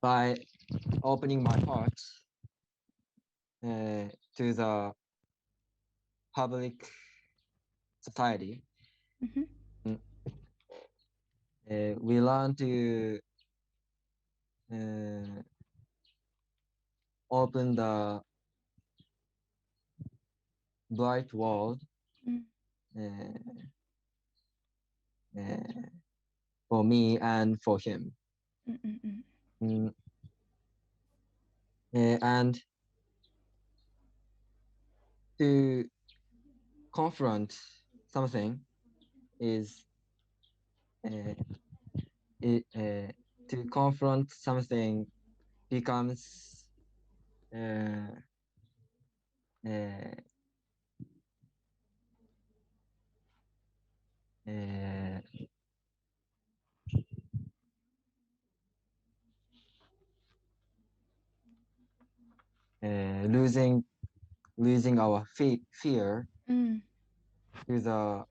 by opening my heart to the public society, we learn to open the bright world for me and for him. And to confront something is to confront something becomes losing our fear to the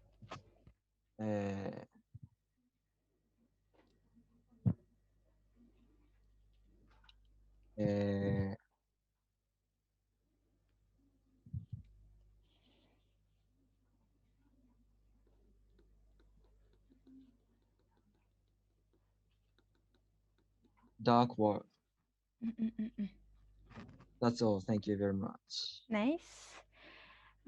dark world. That's all. Thank you very much. Nice.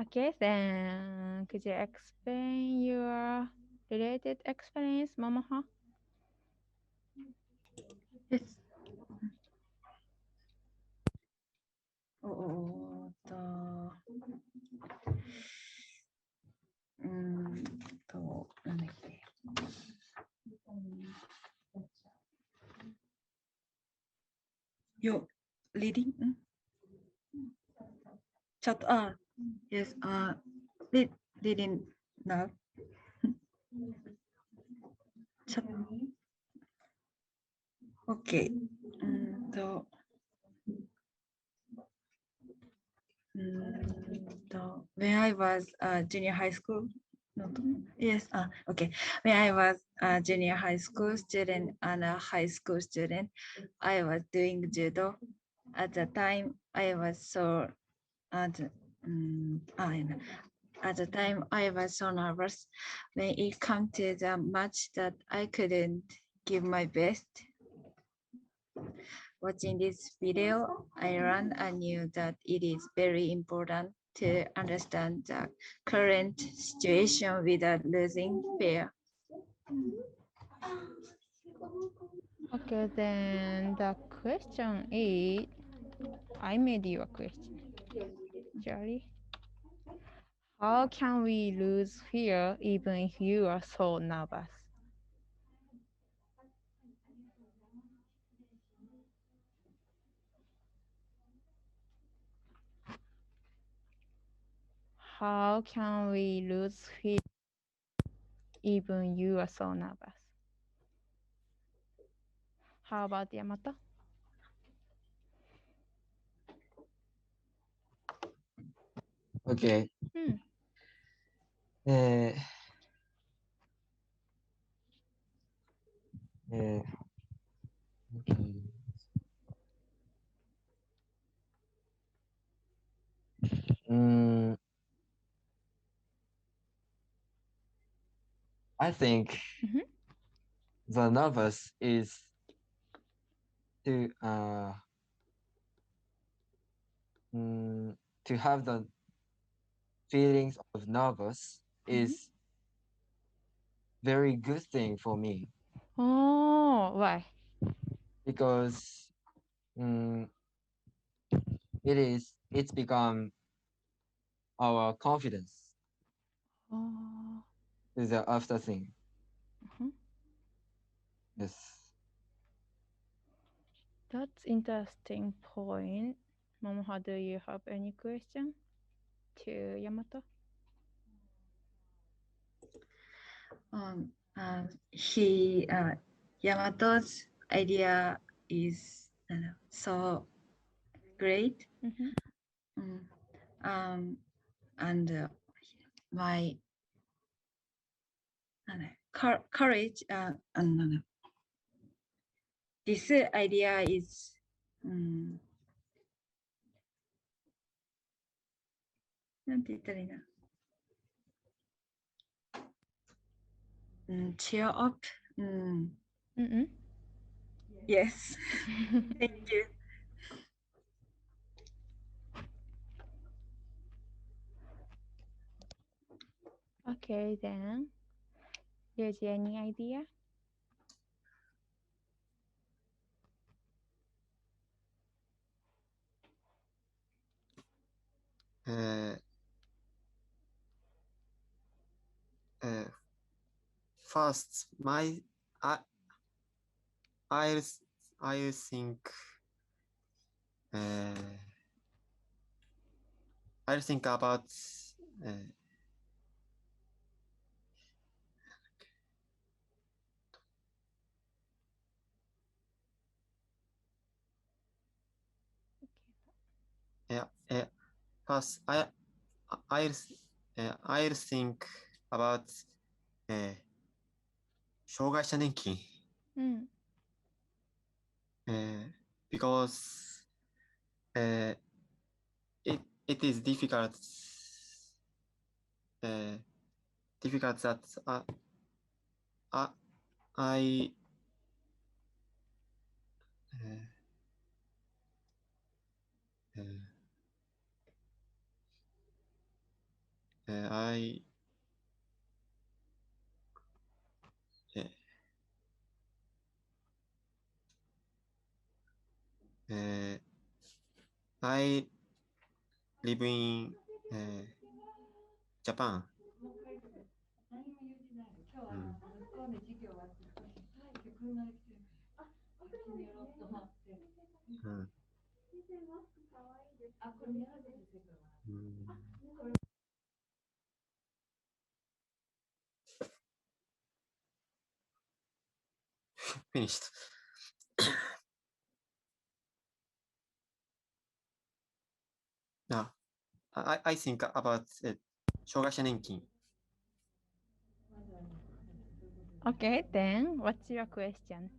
Okay, then could you explain your related experience, Momoha? Yes. なんだっけ。reading? Chat, yes, reading now. Chat. Okay. When I was junior high school, yes, okay. When I was a junior high school student and a high school student, I was doing judo. At the time, I was so at the time I was so nervous when it came to the match that I couldn't give my best. Watching this video, I learned and knew that it is very important to understand the current situation without losing fear. Okay, then the question is, I made you a question, Charlie. How can we lose fear even if you are so nervous? How can we lose fear even you are so nervous? How about Yamato? Okay. I think the nervous is to have the feelings of nervous is very good thing for me. Oh, why? Because it's become our confidence to the after thing. Yes. That's interesting point. Momoha, do you have any question to Yamato? Yamato's idea is so great. And my courage. No. This idea is um, なんて言ったらいいな。cheer up. Yes. Thank you. Okay, then. There's any idea? First, I'll think I'll think about first I'll think about 障害者年金。Because it is difficult that I live in Japan. Finished. Now, I think about 障害者年金。Okay, then what's your question?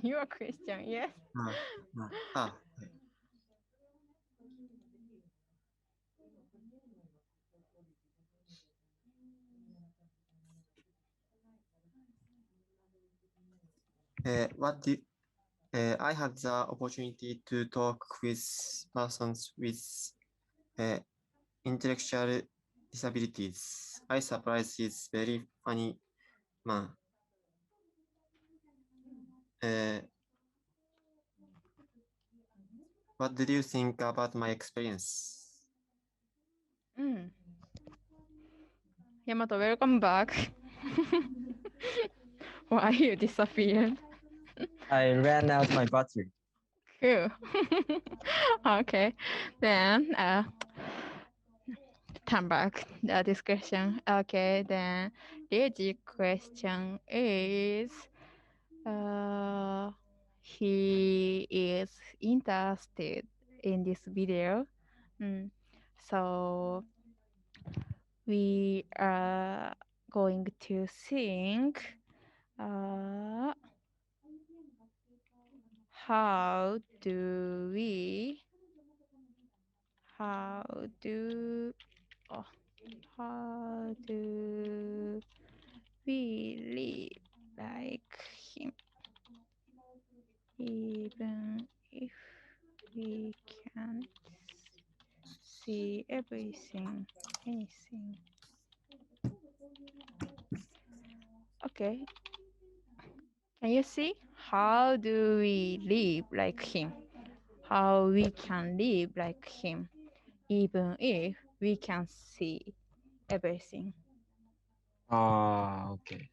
Your question, yes. I had the opportunity to talk with persons with intellectual disabilities. I surprised this very funny man. What did you think about my experience? Yamato, welcome back. Why you disappeared? I ran out my battery. Cool. Okay, then turn back the discussion. Okay, then the question is, he is interested in this video. So we are going to think how do we live like him, even if we can't see anything. Okay. Can you see? How do we live like him? How we can live like him, even if we can see everything. Okay.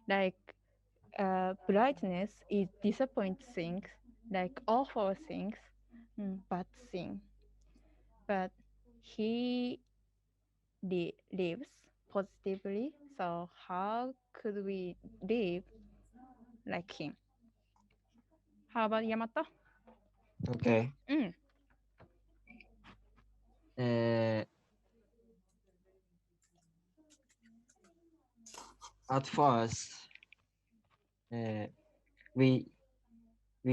Like brightness is disappoint things, like awful things, bad thing. But he lives positively. So how could we live like him. How about Yamato? Okay. At first, we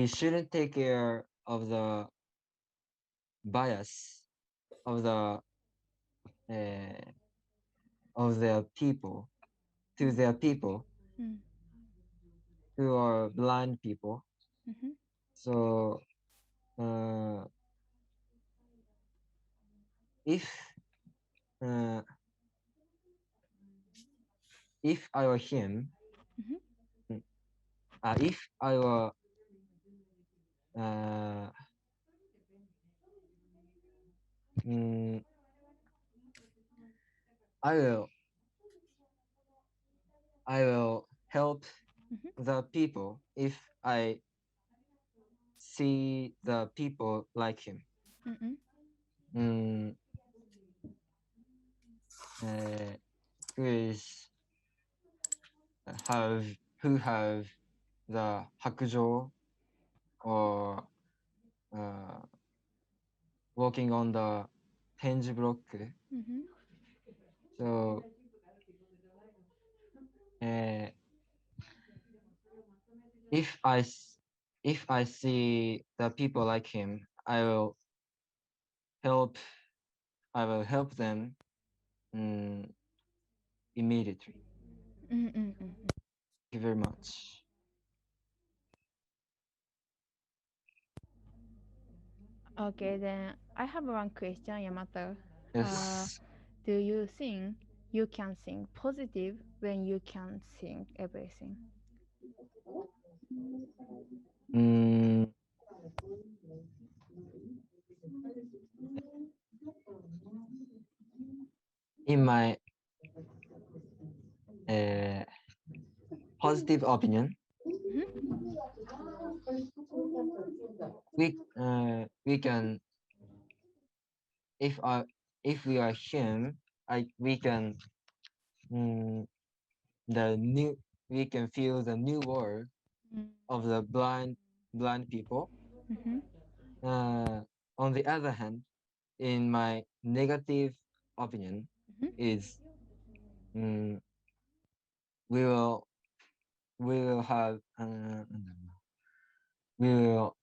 shouldn't take care of the bias of their people to their people who are blind people. So if I were him, if I were I will help the people if I see the people like him. Who have the hakujo or walking on the tenji block. So if I see the people like him, I will help them immediately. Thank you very much. Okay, then I have one question, Yamato. Yes. Do you think you can think positive when you can think everything? In my positive opinion, we can, if we are him, we can we can feel the new world of the blind people. On the other hand, in my negative opinion, is we will have we will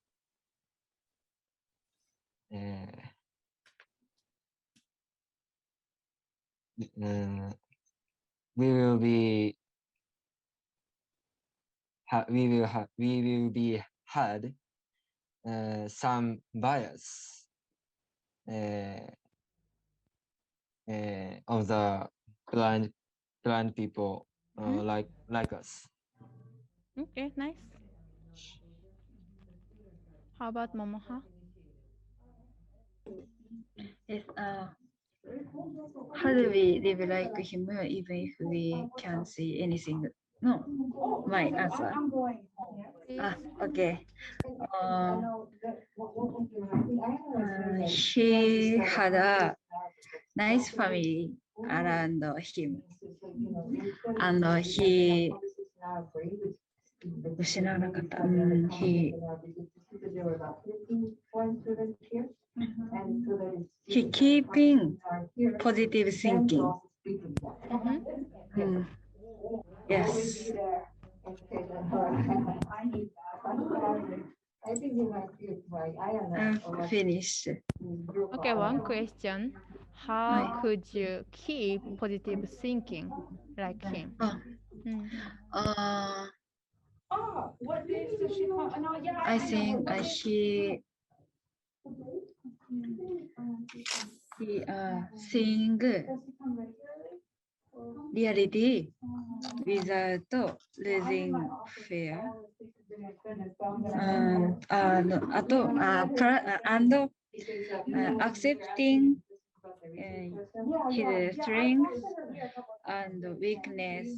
we will be had some bias of the blind people like us. Okay, nice. How about Momoha? Yes, how do we live like him even if we can't see anything? No, my answer. Okay. He had a nice family around him, and he 失わなかった。he keeping positive thinking. Yes. Finish. Okay, one question. How could you keep positive thinking like him? What days does she call? No, yeah, I think he seeing reality without losing fear. And accepting his strengths and weakness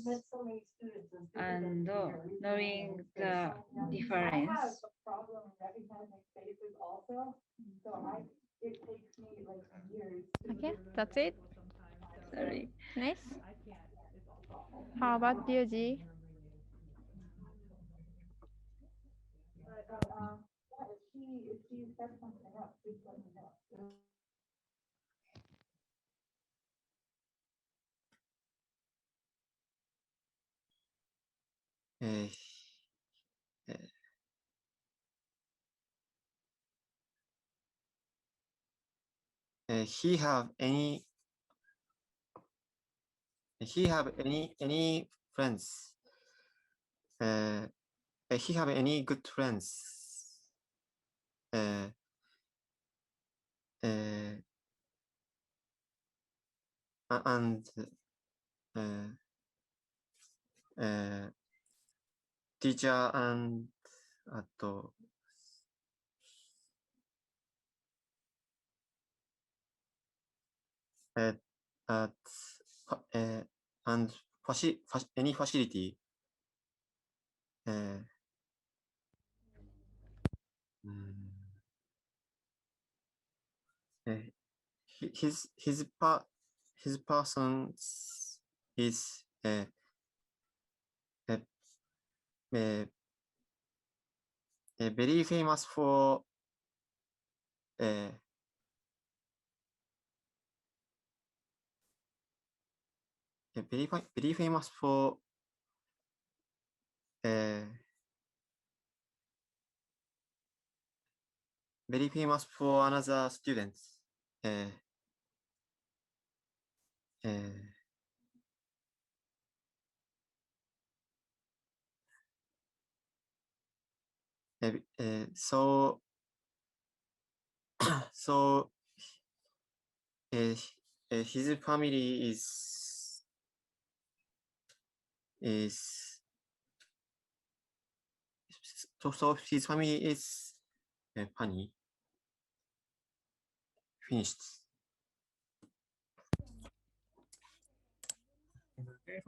and knowing the difference. Okay, that's it. Sorry. Nice. How about Ryuji? if she set something up, please let me know. He have any friends? He have any good friends? And teacher and あとand any facility his person is very famous for very famous for very famous for another students. So so his family is so his family is funny. Finished. Okay.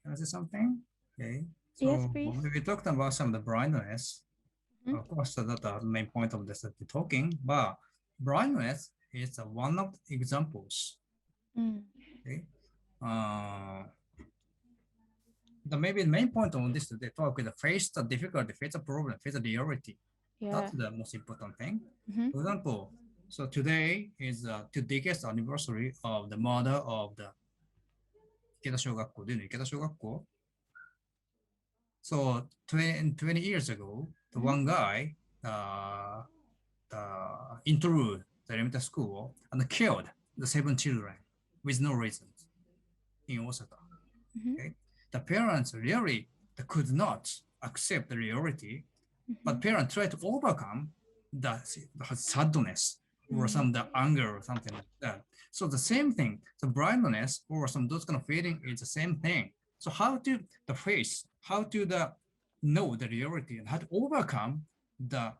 Can I say something? Okay. So Yes, please. we talked about some of the blindness. Of course, that's the main point of this talking, but blindness is one of the examples. Okay. Maybe the main point on this they talk with the face the difficulty, face the problem, face the reality. Yeah. That's the most important thing. For example, so today is the 2 decades anniversary of the murder of the Ikeda Shogakko. Do you know Ikeda Shogakko? So 20 years ago, the one guy intruded the elementary school and killed the 7 children with no reason in Osaka. Okay? The parents really could not accept the reality, but parents tried to overcome the sadness or some the anger or something like that. So the same thing, the blindness or some those kind of feeling is the same thing. So how to the face, how to the know the reality and how to overcome the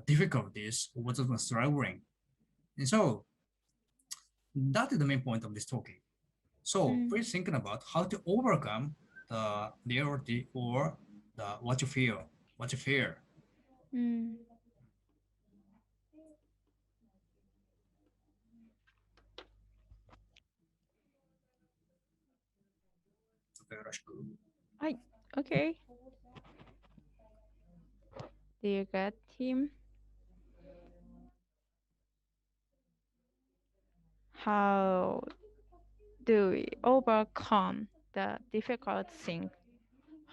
difficulties or what's struggling. And so that is the main point of this talking. So please thinking about how to overcome the reality or the what you feel, what you fear. Okay. Do you get him? How do we overcome the difficult thing?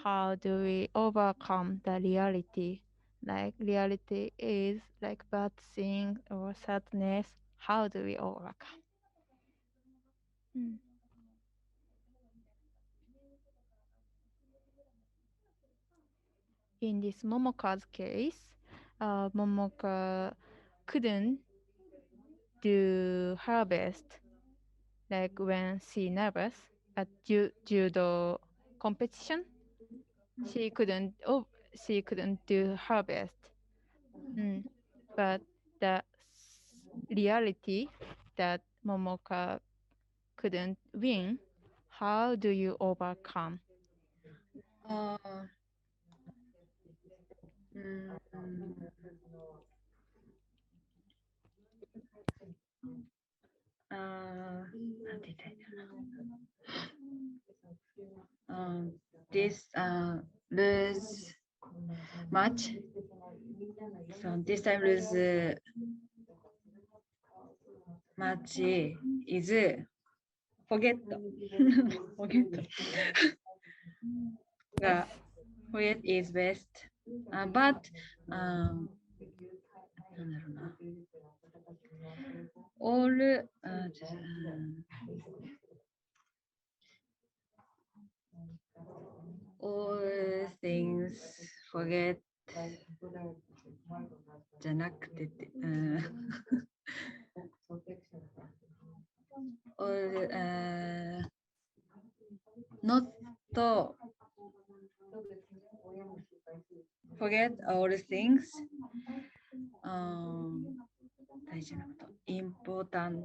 How do we overcome the reality? Like reality is like bad thing or sadness. How do we overcome? In this Momoka's case, Momoka couldn't do her best, like when she nervous at judo competition. She couldn't do her best. But the reality that Momoka couldn't win, how do you overcome? This lose much So this time lose much is forget. Forget. Forget is best. But なんだろうな。all all things forget じゃなくてて、all not forget all things 大事なこと important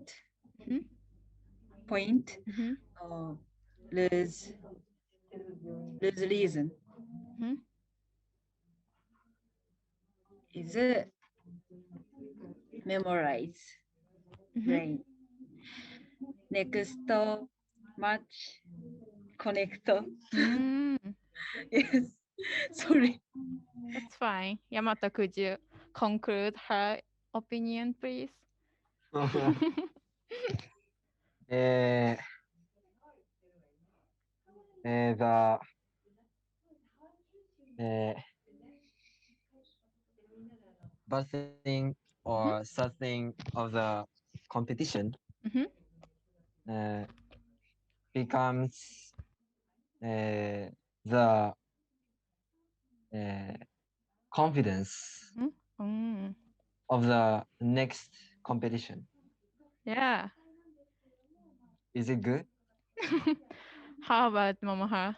point lose reason is memorize brain next much connect yes sorry That's fine. Yamato, could you conclude her opinion, please? The bad thing or sad thing of the competition becomes the confidence of the next competition. Yeah. Is it good? How about Momoha?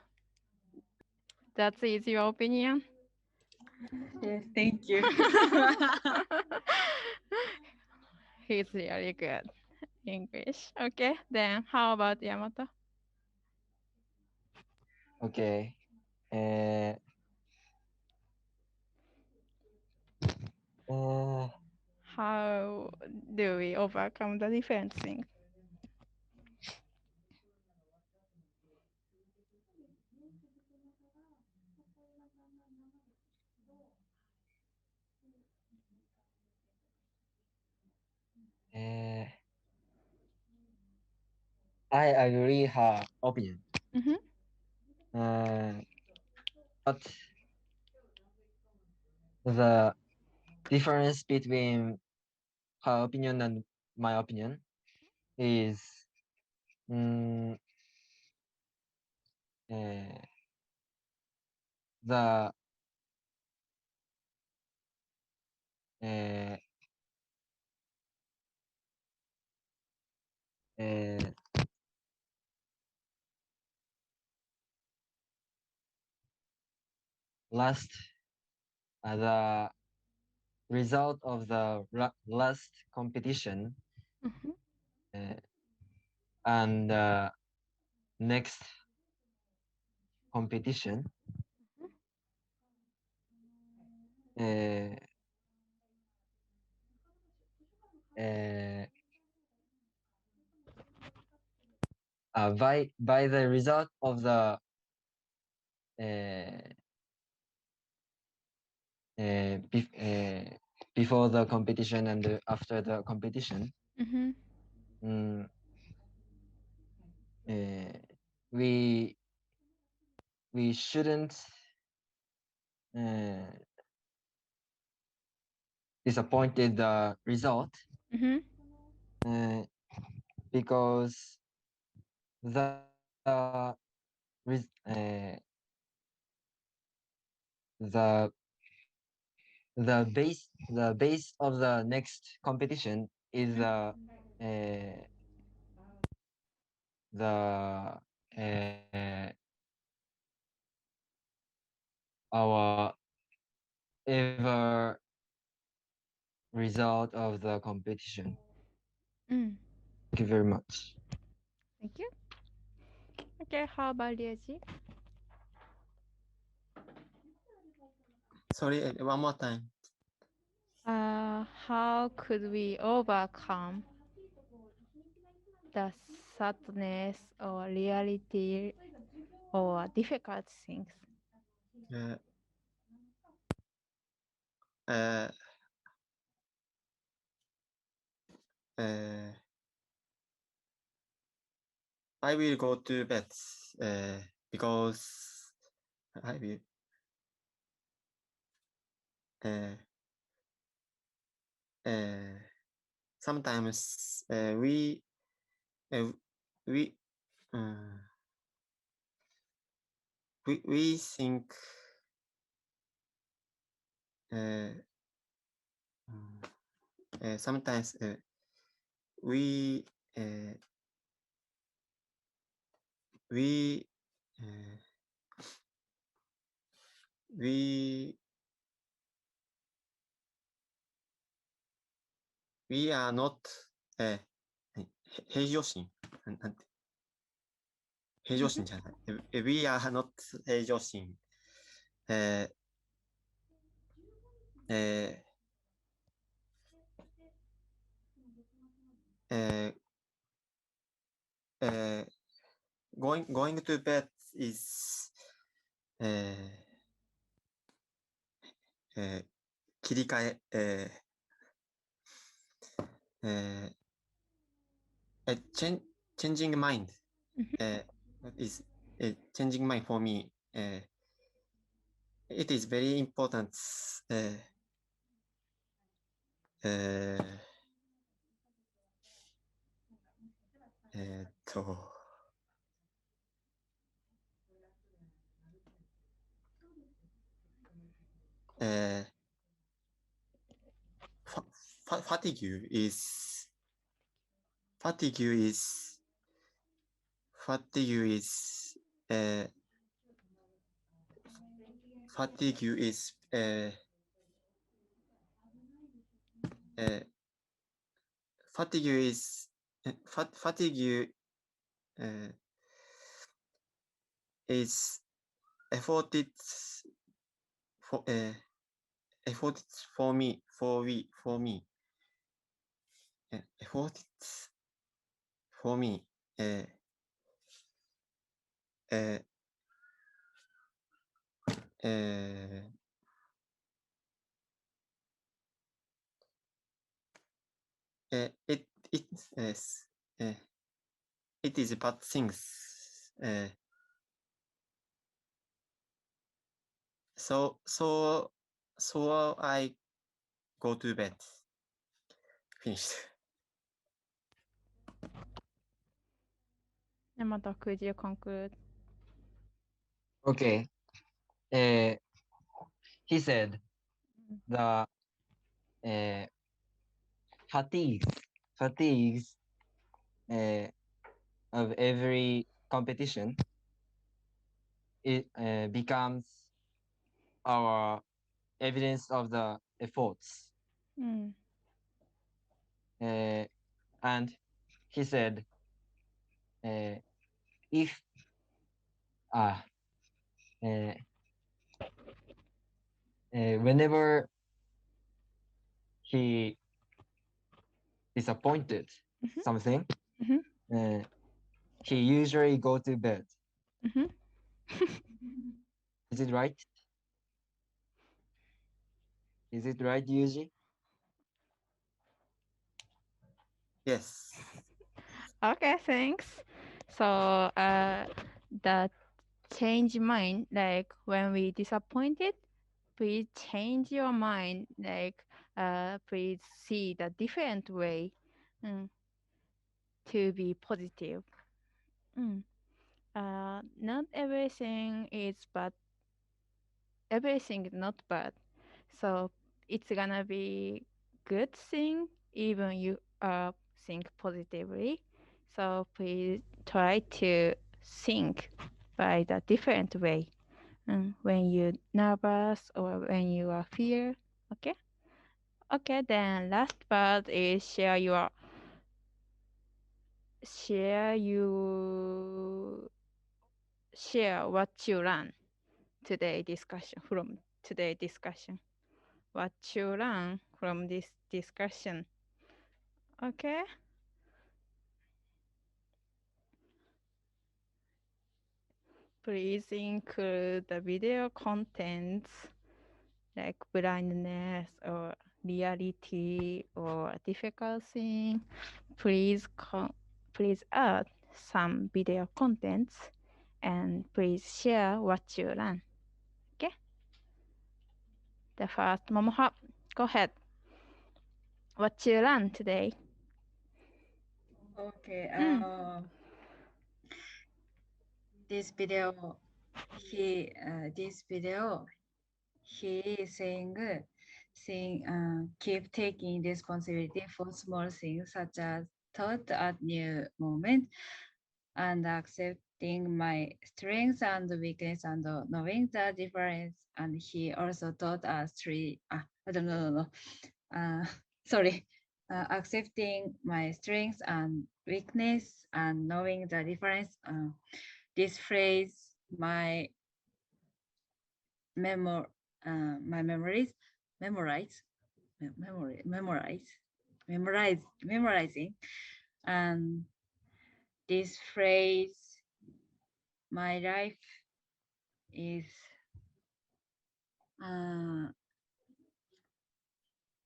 That is your opinion? yes thank you He's really good English. Okay, then how about Yamato? Okay. How do we overcome the different things? I agree her opinion. But the difference between her opinion and my opinion is the last the result of the last competition and next competition by the result of the before the competition and after the competition, we shouldn't disappointed the result because the base of the next competition is our ever result of the competition. Thank you very much. Thank you. Okay, how about Ryoji? Sorry, one more time. How could we overcome the sadness or reality or difficult things? I will go to bed because I will sometimes we think sometimes we are not 平常心なんて平常心じゃない。We are not 平常心。going to bed is 切り替え、changing mind is changing mind for me. It is very important. fatigue is fatigue is efforted for me efforted for me it is bad things. So I go to bed. Finished. Yamato, could you conclude? Okay. He said the fatigues of every competition, it becomes our evidence of the efforts. And he said, if whenever he disappointed something, he usually go to bed. Is it right? Is it right, Yuji? Yes. Okay, thanks. So the change mind, like when we disappointed, please change your mind, like please see the different way to be positive. Not everything is bad. Everything is not bad. So it's gonna be good thing even you think positively. So please try to think by the different way. When you're nervous or when you are fear. Okay. Okay. Then last part is share what you learn today discussion from today discussion. What you learn from this discussion. Okay. Please include the video contents like blindness or reality or difficult thing, please add some video contents and please share what you learn. Okay? The first, Momoha, go ahead. What you learn today? Okay. This video, he is saying keep taking responsibility for small things such as thought at new moment and accepting my strengths and weakness and knowing the difference. And he also taught us accepting my strengths and weakness and knowing the difference. This phrase, my memorizing, and this phrase, my life is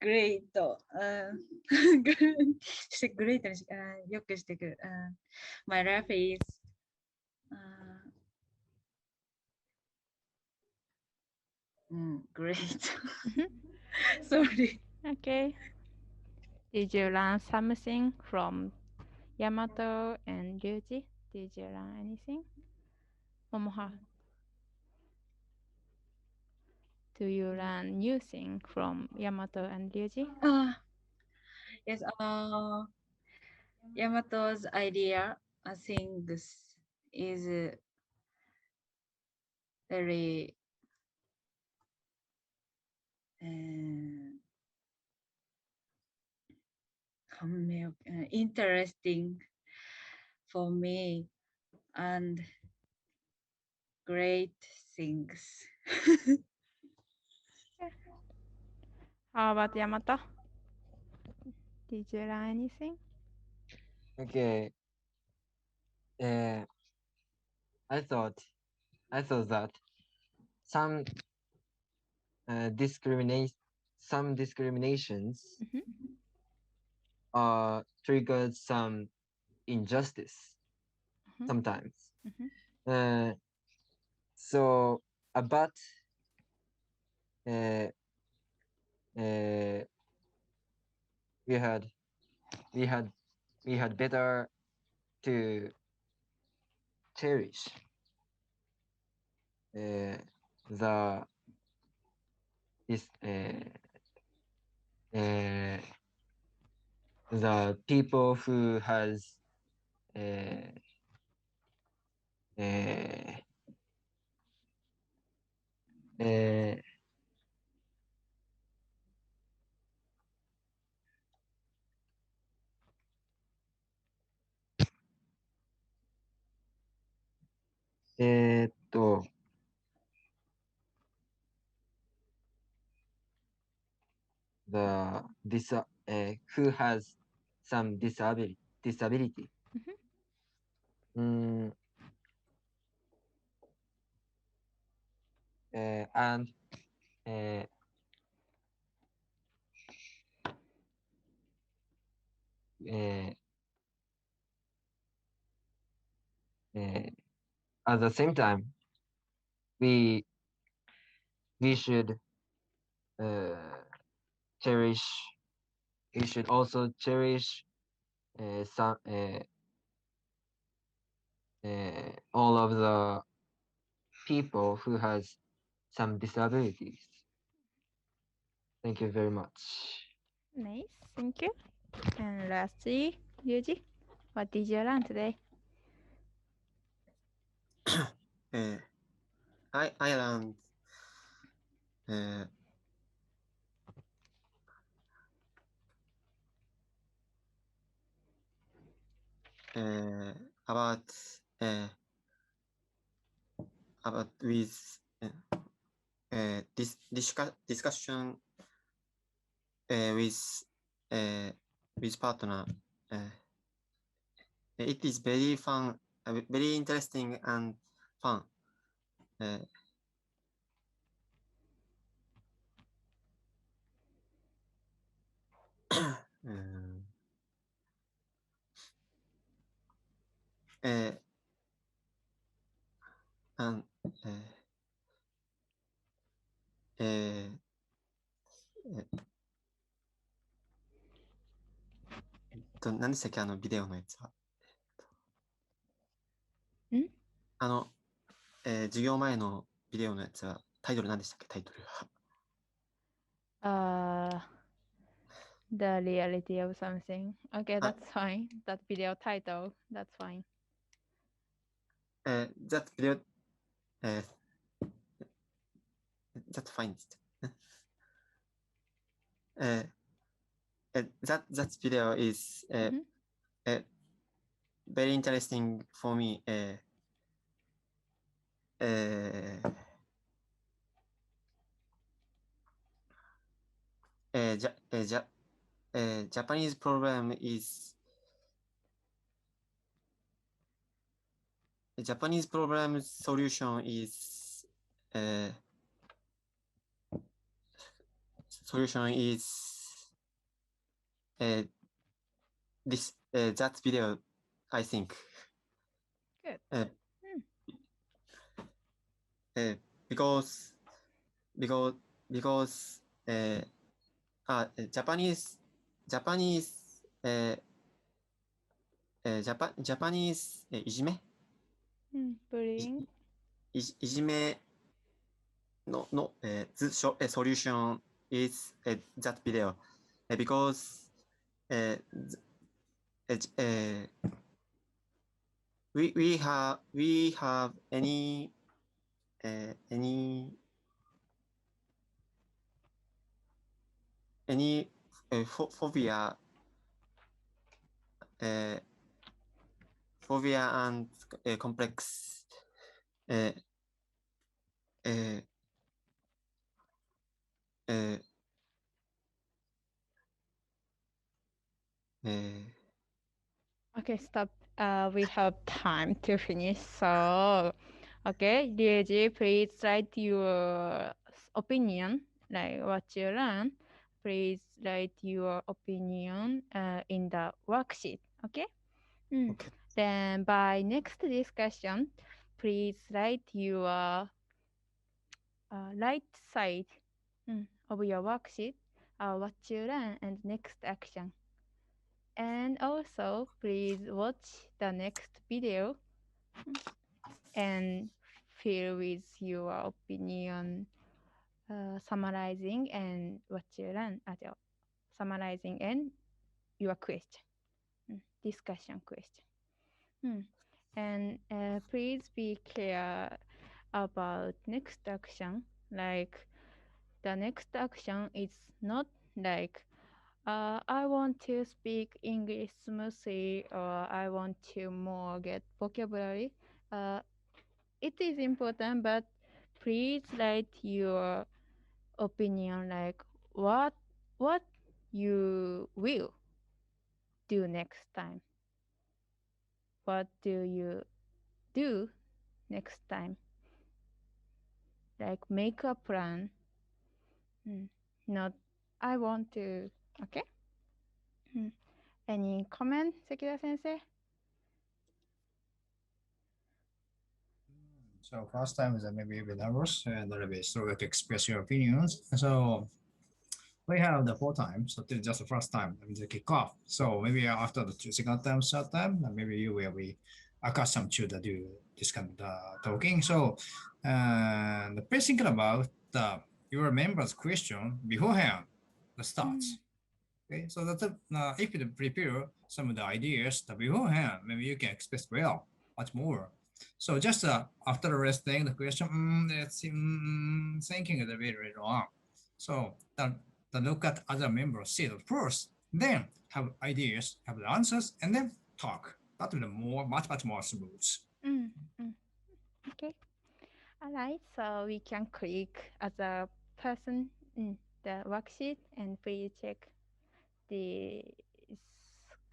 great. Great. よくしてくる。My life is great. Sorry. Okay. Did you learn something from Yamato and Ryuji? Did you learn anything? Momoha. Do you learn new thing from Yamato and Ryuji? Yes. Yamato's idea, I think, this is very interesting for me and great things. How about Yamato? Did you learn anything? Okay. I thought that some discriminations triggered some injustice sometimes. So, but we had better to cherish the people who has who has some disability. And at the same time, we should cherish. We should also cherish some all of the people who has some disabilities. Thank you very much. Nice, thank you. And lastly, Ryuji, what did you learn today? I learned about with this discussion with partner. It is very fun, very interesting and fun. 何でしたっけビデオのやつは。授業前のビデオのやつは、タイトル何でしたっけタイトルは。The reality of something. Okay, that's fine. That video title, that's fine. That video, that's fine. That video is very interesting for me. Japanese problem is Japanese problem solution is this that video, I think. Good. Because Japanese Japanese いじめ Bullying. いじめのsolution is that video because we have any phobia and complex Okay, stop. We have time to finish. So, okay, Ryeji, please write your opinion, like what you learn. Please write your opinion in the worksheet. Okay? Okay. Then by next discussion, please write your right side of your worksheet, what you learn and next action. And also, please watch the next video and fill with your opinion, summarizing and what you learn, summarizing and your question, discussion question. And please be clear about next action. Like the next action is not like I want to speak English smoothly or I want to more get vocabulary. It is important, but please write your opinion, like what you will do next time. What do you do next time? Like make a plan. Not I want to. Okay. Any comment, Sekida Sensei? So first time is maybe a bit nervous and a little bit slow to express your opinions. So we have the 4 times, so this is just the first time, the kick off. So maybe after the second time, third time, maybe you will be accustomed to do this kind of talking. So please thinking about your members' question beforehand, the starts. Okay, so that if you prepare some of the ideas beforehand, maybe you can express well, much more. So just after resting the question, it's thinking a little bit later on. So the look at other members, see it first, then have ideas, have the answers, and then talk. That will be much more smooth. Okay. All right. So we can click as a person the worksheet and please check this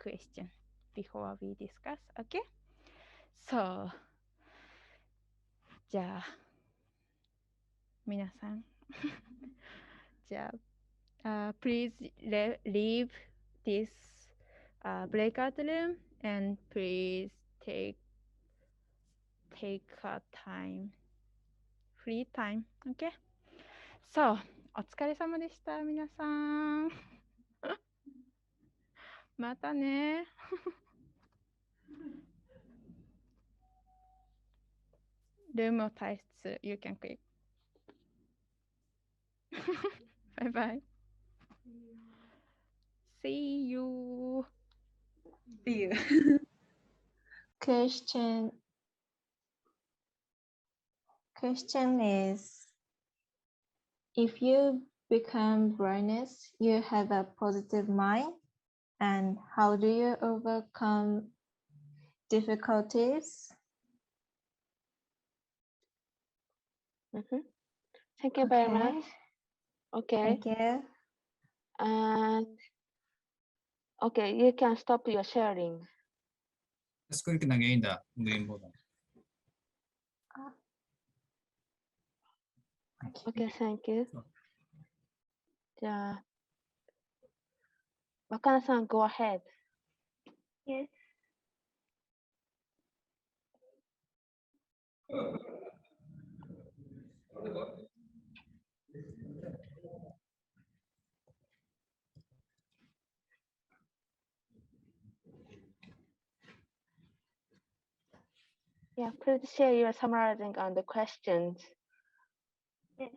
question before we discuss. Okay. So じゃあ皆さんじゃあplease leave this breakout room and please take a time free time. Okay? So, お疲れ様でした、皆さん。またね。ルームを退出。You can click. バイバイ。See you. See you. Question is, if you become blindness, you have a positive mind, and how do you overcome difficulties? Thank you very Okay. much. Okay. Thank you. And okay, you can stop your sharing. Let's click again the green button. Okay, thank you. じゃあ、若菜さん、go ahead. Yes. Yeah, please share your summarizing on the questions. Yes.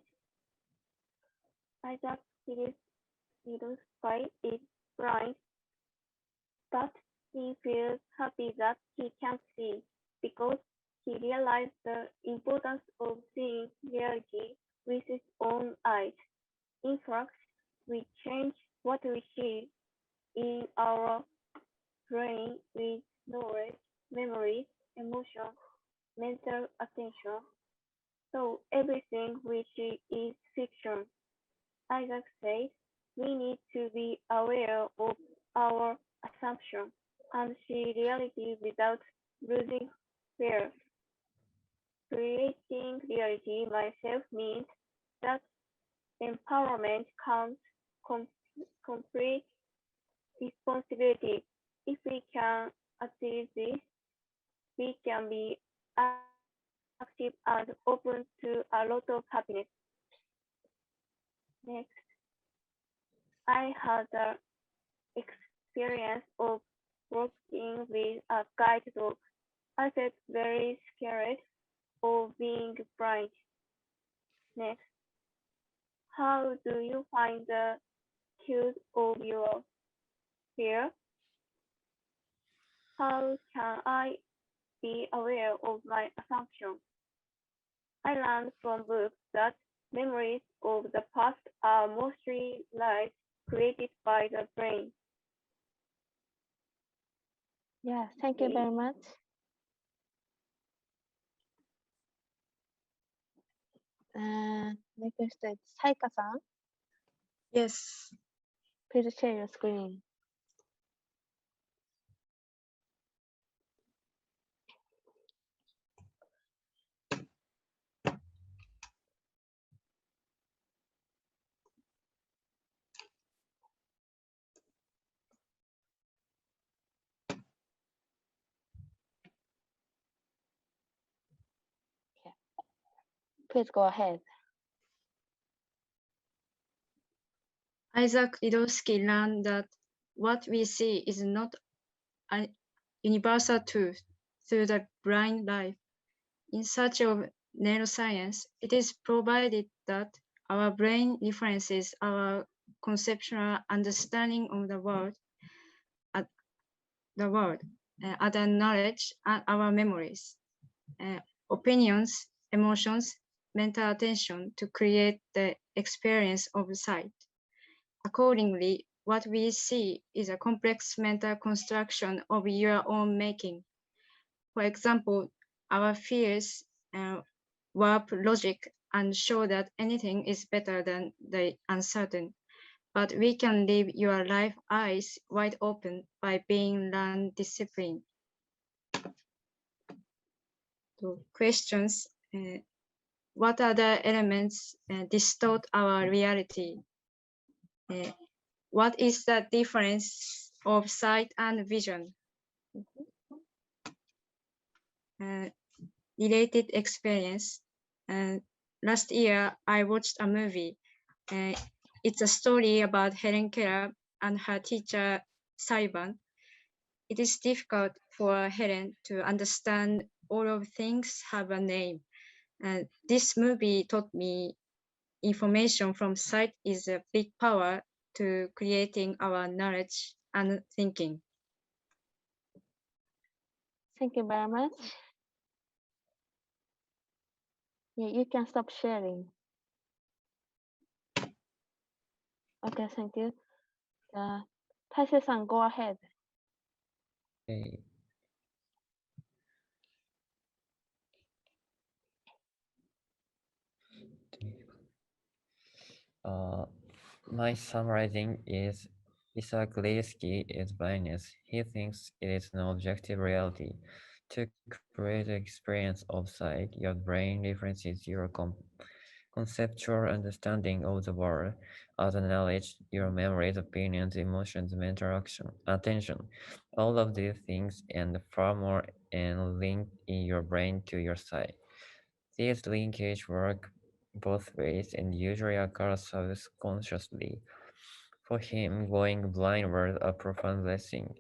Isaac little spy is blind, but he feels happy that he can see because he realized the importance of seeing reality with his own eyes. In fact, we change what we see in our brain with knowledge, memory, emotion, mental attention. So everything we see is fiction. Isaac says we need to be aware of our assumption and see reality without losing fear. Creating reality myself means that empowerment comes complete responsibility. If we can achieve this, we can be active and open to a lot of happiness. Next, I had the experience of working with a guide dog. I felt very scared of being blind. Next, how do you find the cause of your fear? How can I be aware of my assumptions? I learned from books that memories of the past are mostly lies created by the brain. Yeah, thank you very much. Next is Saika-san. Yes. Please share your screen. Please go ahead. Isaac Lidowski learned that what we see is not a universal truth through the blind life. In search of neuroscience, it is provided that our brain references our conceptual understanding of the world, other knowledge, and our memories, opinions, emotions, mental attention to create the experience of sight. Accordingly, what we see is a complex mental construction of your own making. For example, our fears warp logic and show that anything is better than the uncertain. But we can live your life eyes wide open by being learned discipline. So questions, what other elements distort our reality? What is the difference of sight and vision? Related experience, last year I watched a movie. It's a story about Helen Keller and her teacher Sullivan. It is difficult for Helen to understand all of things have a name. This movie taught me information from sight is a big power to creating our knowledge and thinking. Thank you very much. Yeah, you can stop sharing. Okay, thank you. Taisei-san, go ahead. Okay. My summarizing is Isaac Leesky is blindness. He thinks it is no objective reality. To create the experience of sight, your brain references your conceptual understanding of the world, other knowledge, your memories, opinions, emotions, mental action, attention. All of these things and far more and link in your brain to your sight. These linkages work both ways and usually occur subconsciously. For him, going blind was a profound blessing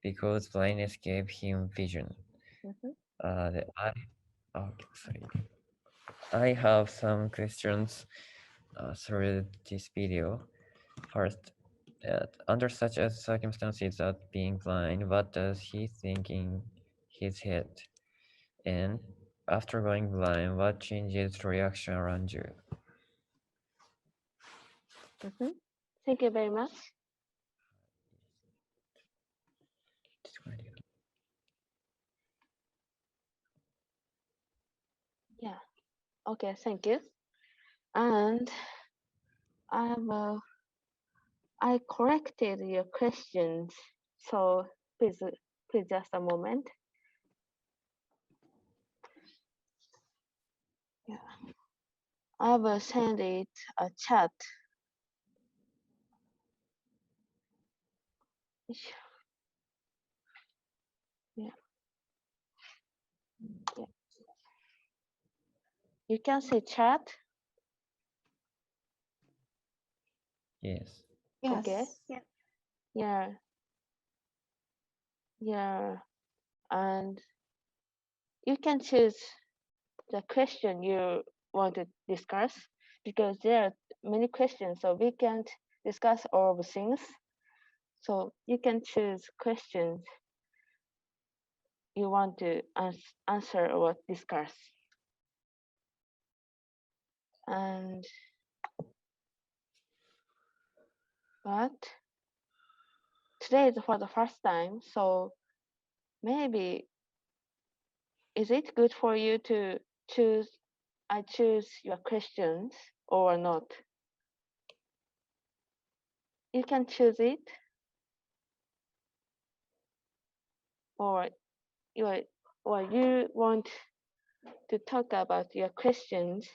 because blindness gave him vision. I have some questions through this video. First, under such circumstances as being blind, what does he think in his head? And after going blind, what changes the reaction around you? Thank you very much. Yeah. Okay, thank you. And I corrected your questions. So please just a moment. Yeah. I will send it a chat. Yeah. Yeah. You can say chat. Yes. Yes. Okay. Yeah. Yeah. And you can choose the question you want to discuss because there are many questions, so we can't discuss all of things. So you can choose questions you want to answer or discuss. And but today is for the first time, so maybe is it good for you to choose? I choose your questions or not. You can choose it, or you want to talk about your questions.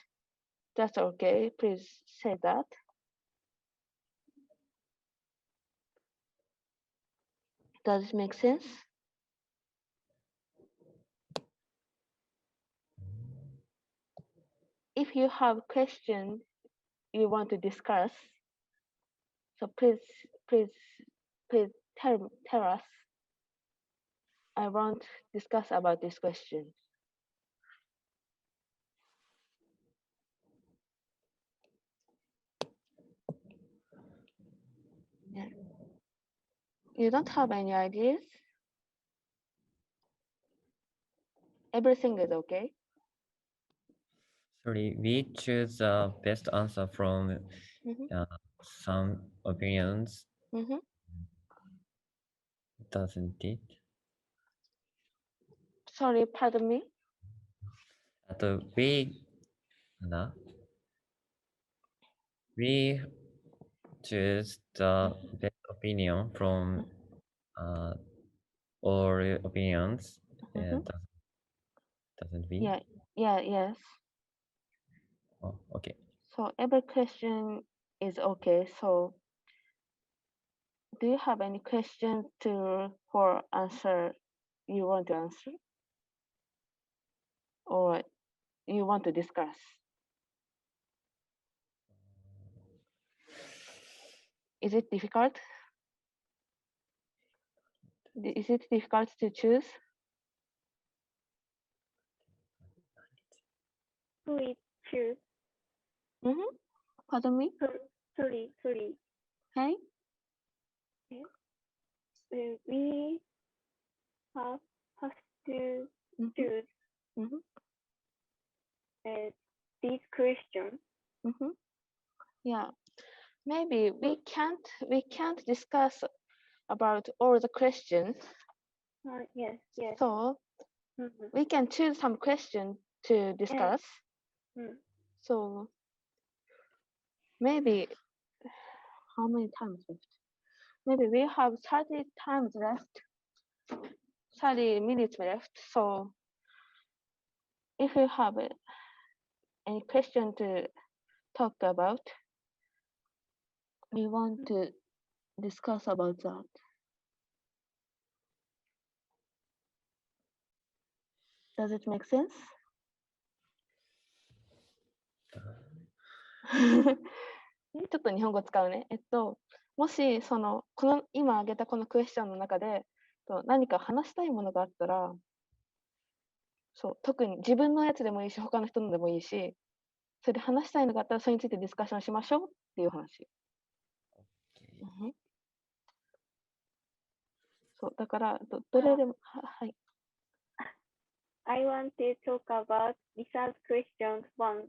That's okay. Please say that. Does it make sense? If you have questions you want to discuss, so please tell us. I want to discuss about this question. Yeah. You don't have any ideas? Everything is okay? Sorry, we choose the best answer from some opinions, doesn't it? Sorry, pardon me? We choose the best opinion from all opinions, doesn't we? Yes. Oh, okay. So every question is okay. So do you have any questions for answer you want to answer? Or you want to discuss? Is it difficult? Is it difficult to choose? Please choose. Pardon me? Sorry. Hey? We have to choose this question. Yeah, maybe we can't discuss about all the questions. Yes. So we can choose some question to discuss. So maybe how many times left? Maybe we have 30 times left, 30 minutes left. So if you have any question to talk about, we want to discuss about that. Does it make sense? ちょっと日本語使うね。もしこの今挙げたこのクエスチョンの中で何か話したいものがあったら、特に自分のやつでもいいし、他の人のでもいいし、それで話したいのがあったらそれについてディスカッションしましょうっていう話。だからどれでもはい。I want to talk about research question 1.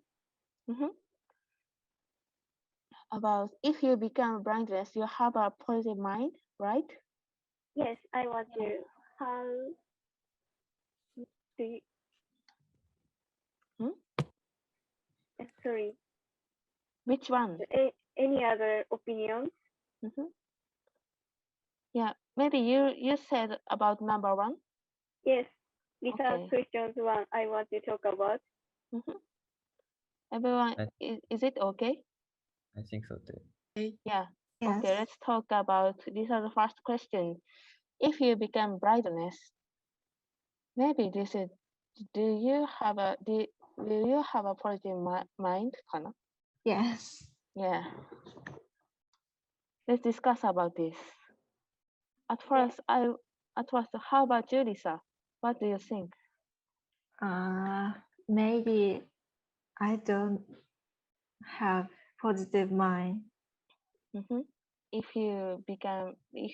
About if you become blindless, you have a positive mind, right? Yes, I want to. How do you... Sorry. Which one? Any other opinions? Yeah, maybe you said about number 1. Yes, research questions 1. I want to talk about. Everyone, is it okay? I think so too. Yeah. Yes. Okay, let's talk about this is the first question. If you become blindness, maybe this is will you have a positive mind? Yes. Yeah. Let's discuss about this. At first, how about you, Lisa? What do you think? Maybe I don't have positive mind. If you became a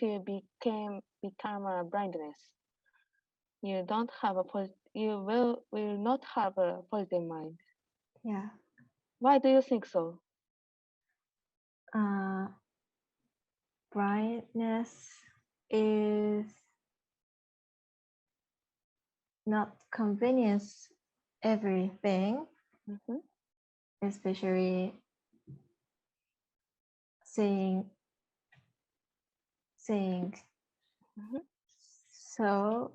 blindness, you will not have a positive mind. Yeah. Why do you think so? Blindness is not convenience everything, especially seeing. So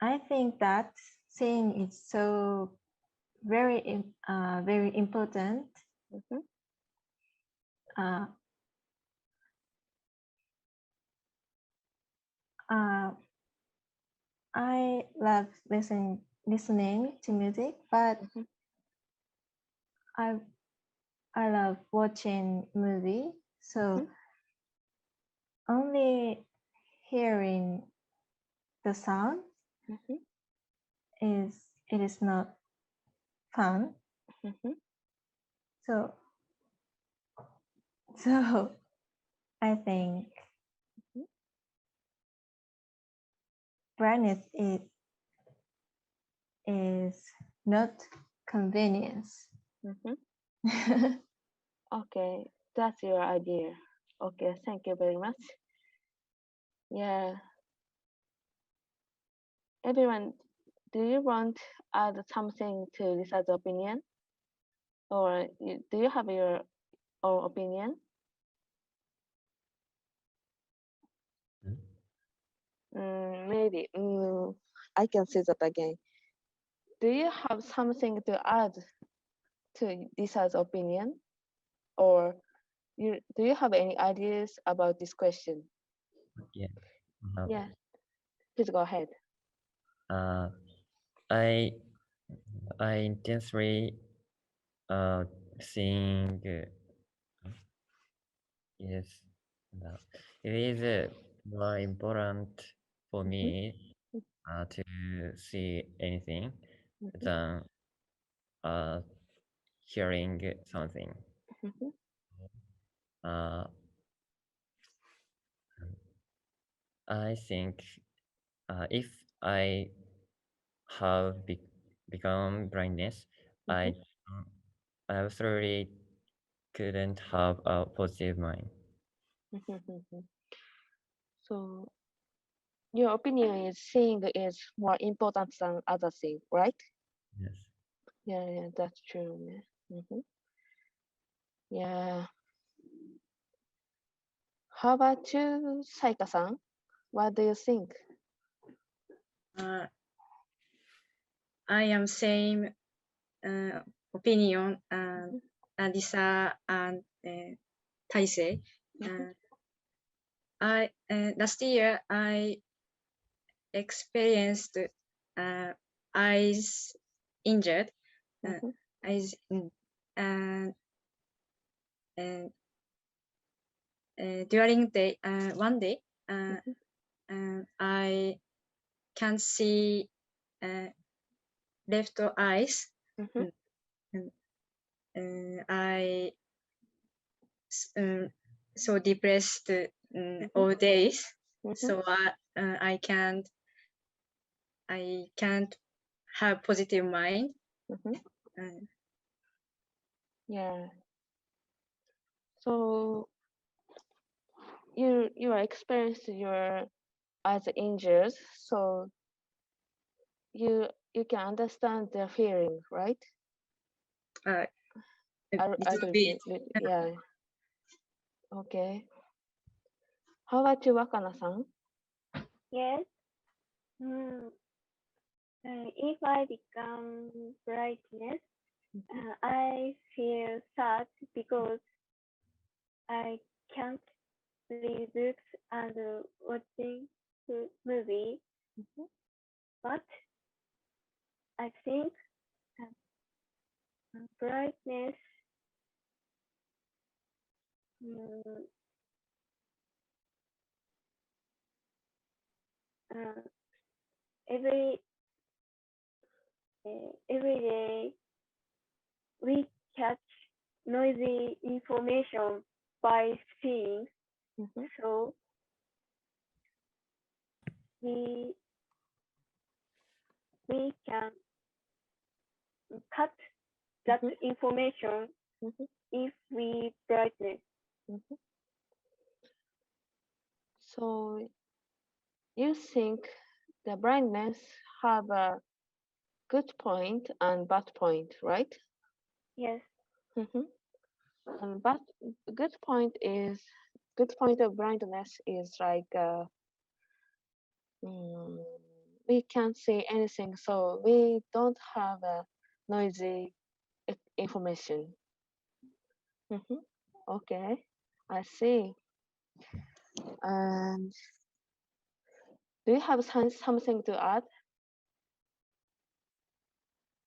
I think that seeing is so very important. I love listening to music, but I love watching movie. So only hearing the sound is not fun. So I think blindness is not convenience. Okay, that's your idea. Okay, thank you very much. Yeah. Everyone, do you want to add something to Lisa's opinion? Or do you have your own opinion? Maybe. I can say that again. Do you have something to add to Lisa's opinion? Or do you have any ideas about this question? Yeah. Yeah. Please go ahead. I intensely seeing Yes. It is more important for me to see anything than hearing something. I think if I have become blindness, I absolutely couldn't have a positive mind. So your opinion is seeing is more important than other thing, right? Yes. Yeah, that's true. Yeah. How about you, Saika-san? What do you think? I am same opinion Lisa and Taisei. Last year I experienced eyes injured, eyes, and during the one day I can't see left eyes. I so depressed all days. So I can't have positive mind. Yeah. So you are experienced your as injured, so you can understand their feeling, right? Yeah. Okay. How about you, Wakana-san? Yes. If I become brightness, I feel sad because I can't read books and watching movie. But I think brightness every day we catch noisy information by seeing. So we can cut that information if we brighten. So you think the brightness have a good point and bad point, right? Yes. And but good point of blindness is like we can't see anything, so we don't have a noisy information. Okay, I see. And do you have something to add,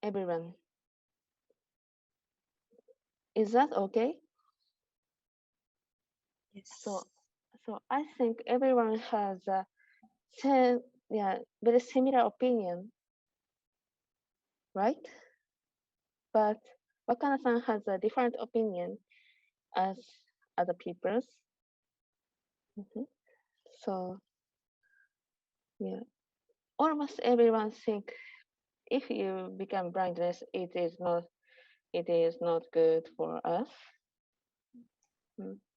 everyone? Is that okay? Yes. So I think everyone has a very similar opinion, right? But Wakana-san has a different opinion as other people's. So yeah, almost everyone think if you become blindness, it is not good for us.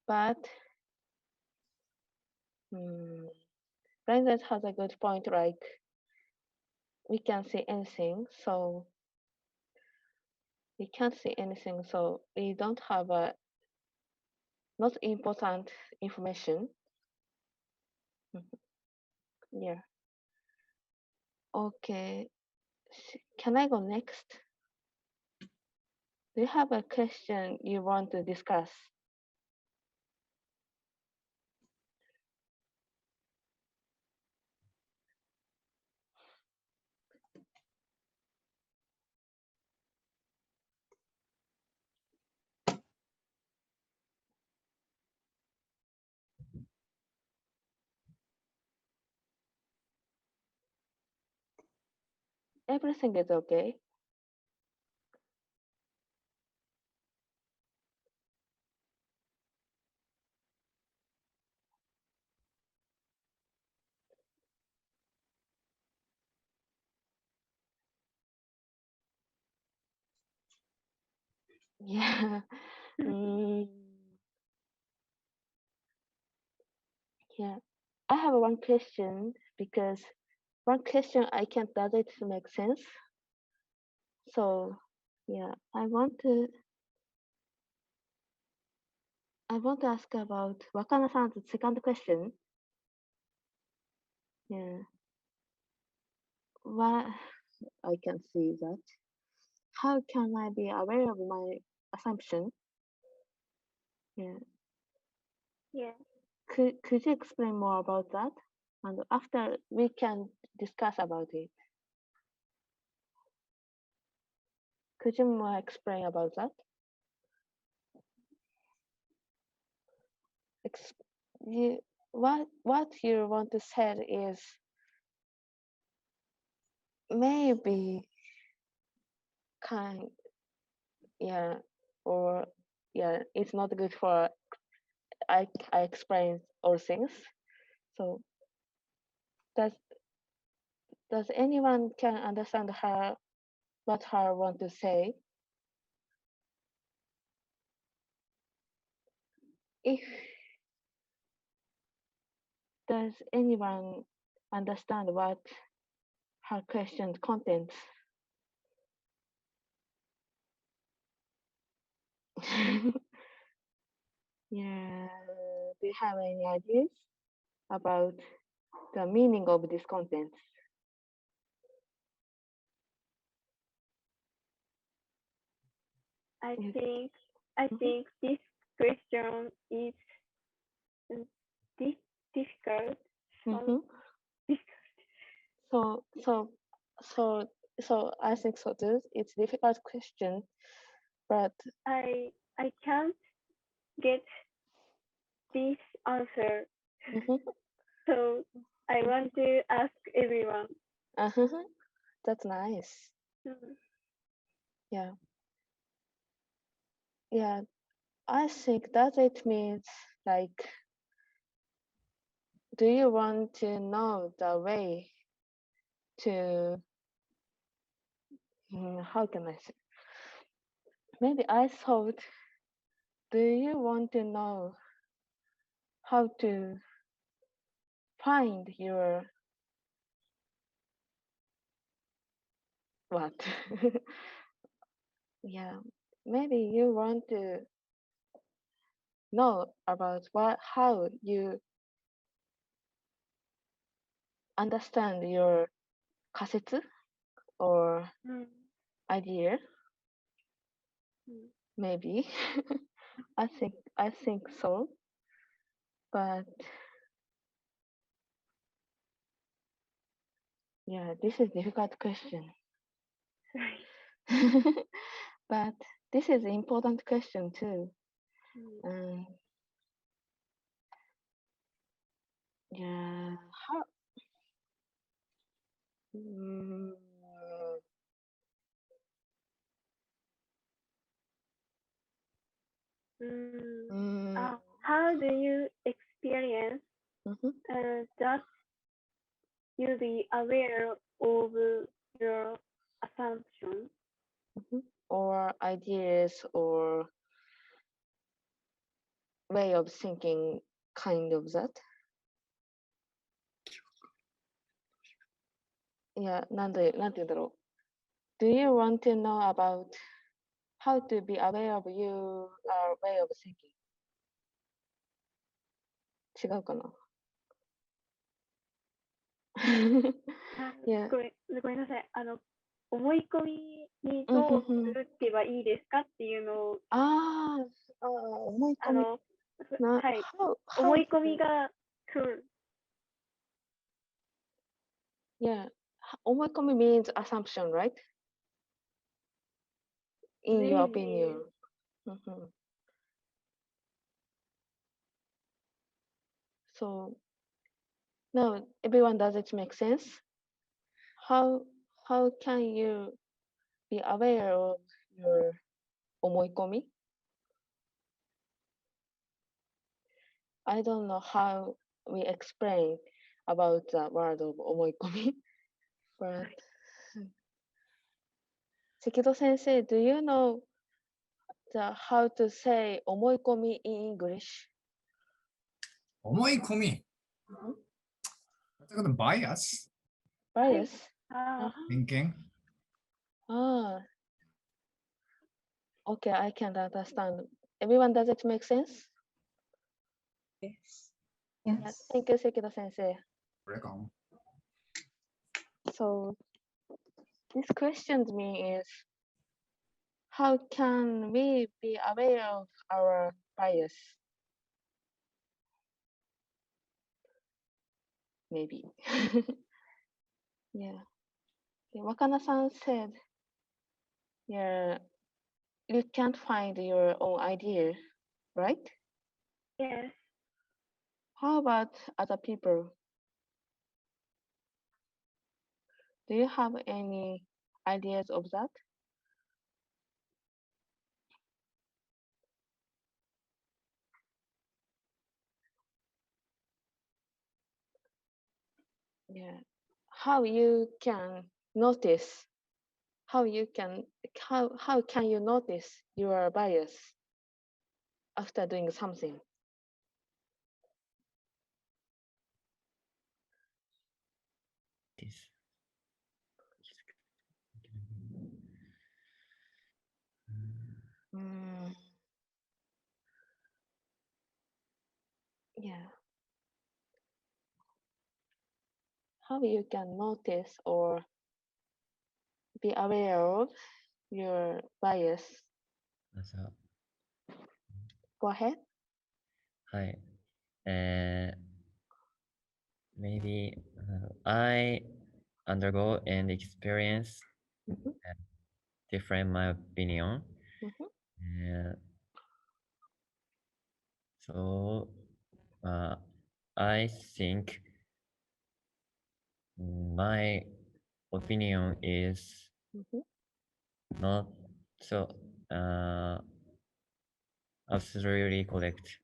But blindness has a good point, like we can't see anything, so we can't see anything, so we don't have a not important information. Yeah. Okay. Can I go next? Do you have a question you want to discuss? everything is okay. Yeah. Yeah. I have one question because one question I can't does it make sense. So yeah, I want to ask about Wakana-san's second question. Yeah. What I can see that. How can I be aware of my assumption? Yeah. Yeah. Could you explain more about that? And after we can discuss about it. Could you more explain about that? What you want to say is maybe kind, yeah, or yeah, it's not good for I explain all things. So does anyone can understand what her want to say? If does anyone understand what her question contents? Yeah, do you have any ideas about the meaning of this content? I think this question is difficult. So I think so too. It's a difficult question, but I can't get this answer. So I want to ask everyone. That's nice. Yeah. Yeah, I think that it means like, do you want to know the way to, how can I say? Maybe I thought, do you want to know how to find your what? Yeah, maybe you want to know about how you understand your kasetsu or idea. Maybe I think so, but yeah, this is a difficult question. But this is an important question too. Yeah, how? How do you experience that you be aware of your assumptions? Or ideas or way of thinking, kind of that. Yeah, なんて言うんだろう。Do you want to know about how to be aware of your way of thinking? 違うかなごめんなさい。思い込みにどうするってばいいですかっていうのを。思い込み。はい。思い込みが来る。Yeah, 思い込み means assumption, right? In your opinion. So now everyone, does it make sense? How how can you be aware of your 思い込み? I don't know how we explain about the word of 思い込み, but 関戸先生, do you know how to say 思い込み in English? 思い込み。That's a bias. Bias? Thinking. Okay, I can understand. Everyone, does it make sense? Yes. Yes. Thank you, Sekida sensei. Welcome. So, this question to me is, how can we be aware of our bias? Maybe. Yeah. Wakana-san said, yeah, you can't find your own idea, right? Yes. How about other people? Do you have any ideas of that? Yeah. How you can notice, how can you notice your bias after doing something? Yeah. How you can notice or be aware of your bias? Go ahead. Hi. Maybe I undergo and experience different my opinion. So I think my opinion is not so absolutely correct.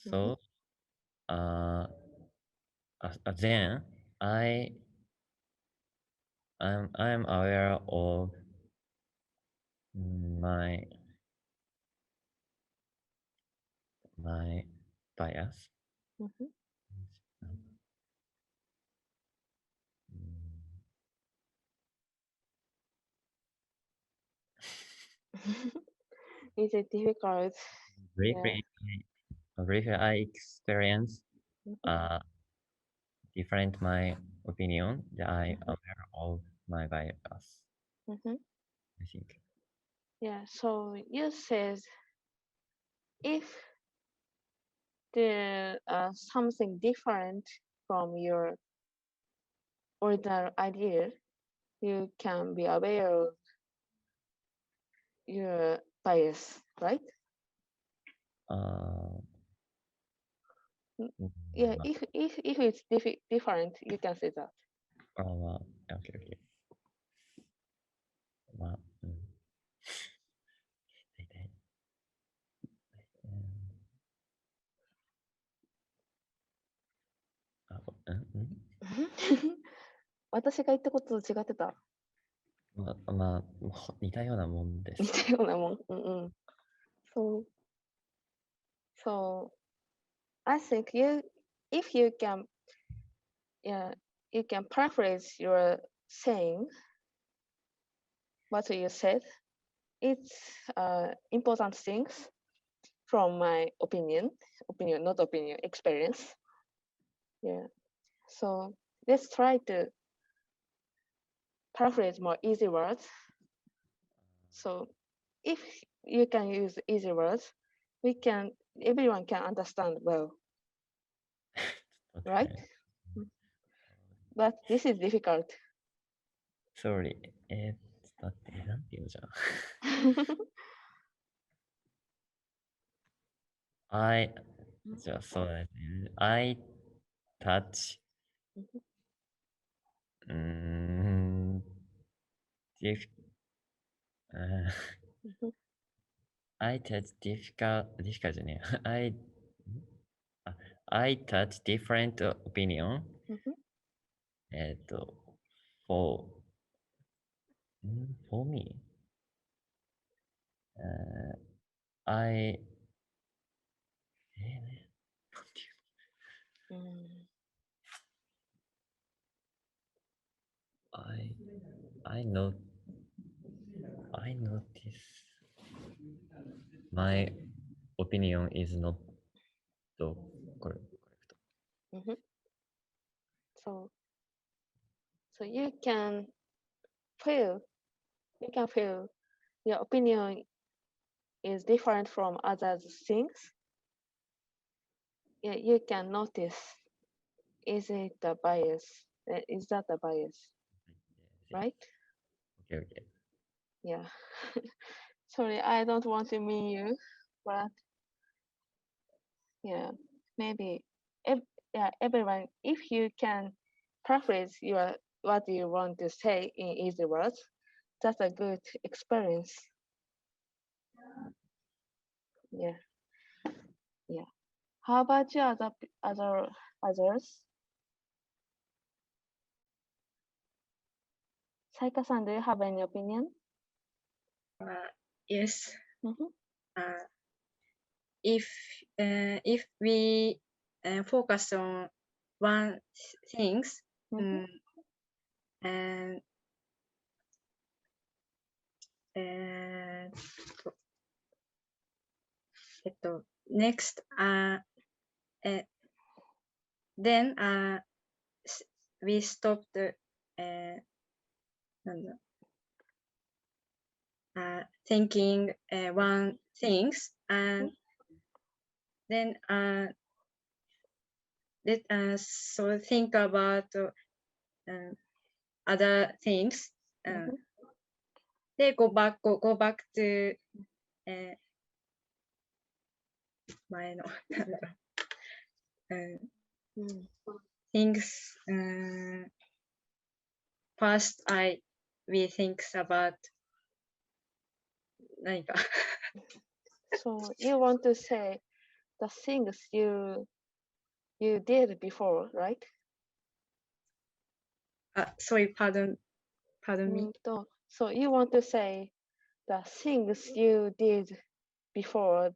So then I'm aware of my bias. Is it difficult? Briefly, I experience different my opinion that I aware of my bias. I think. Yeah, so you said if there something different from your original idea, you can be aware of your bias, right? Yeah, if it's different, you can say that. Okay. 私が言ったことと違ってた。まあ、似たようなもんです。似たようなもん。So I think if you can, you can paraphrase your saying, what you said. It's important things from my opinion, not opinion, experience. Yeah. So let's try to paraphrase more easy words. So if you can use easy words, everyone can understand well. Right? But this is difficult. Sorry. 待って、なんて言うのじゃん。じゃあそうですね。I touch Dif I touch difficult じゃねえ。I touch different opinion. For for me, I I know I notice my opinion is not correct. So you can feel your opinion is different from other things. Yeah, you can notice, is it a bias? Is that a bias? Right? Okay. Yeah. Sorry, I don't want to mean you, but yeah, maybe everyone, if you can paraphrase what you want to say in easy words, that's a good experience. Yeah. How about you, others? Saika-san, do you have any opinion? Yes. If we focus on one things, and next then we stop the thinking one things, and then let us so think about other things. They go back to 前のなんだろう、things first we think about 何か So you want to say the things you did before, right? Sorry, pardon me. So you want to say the things you did before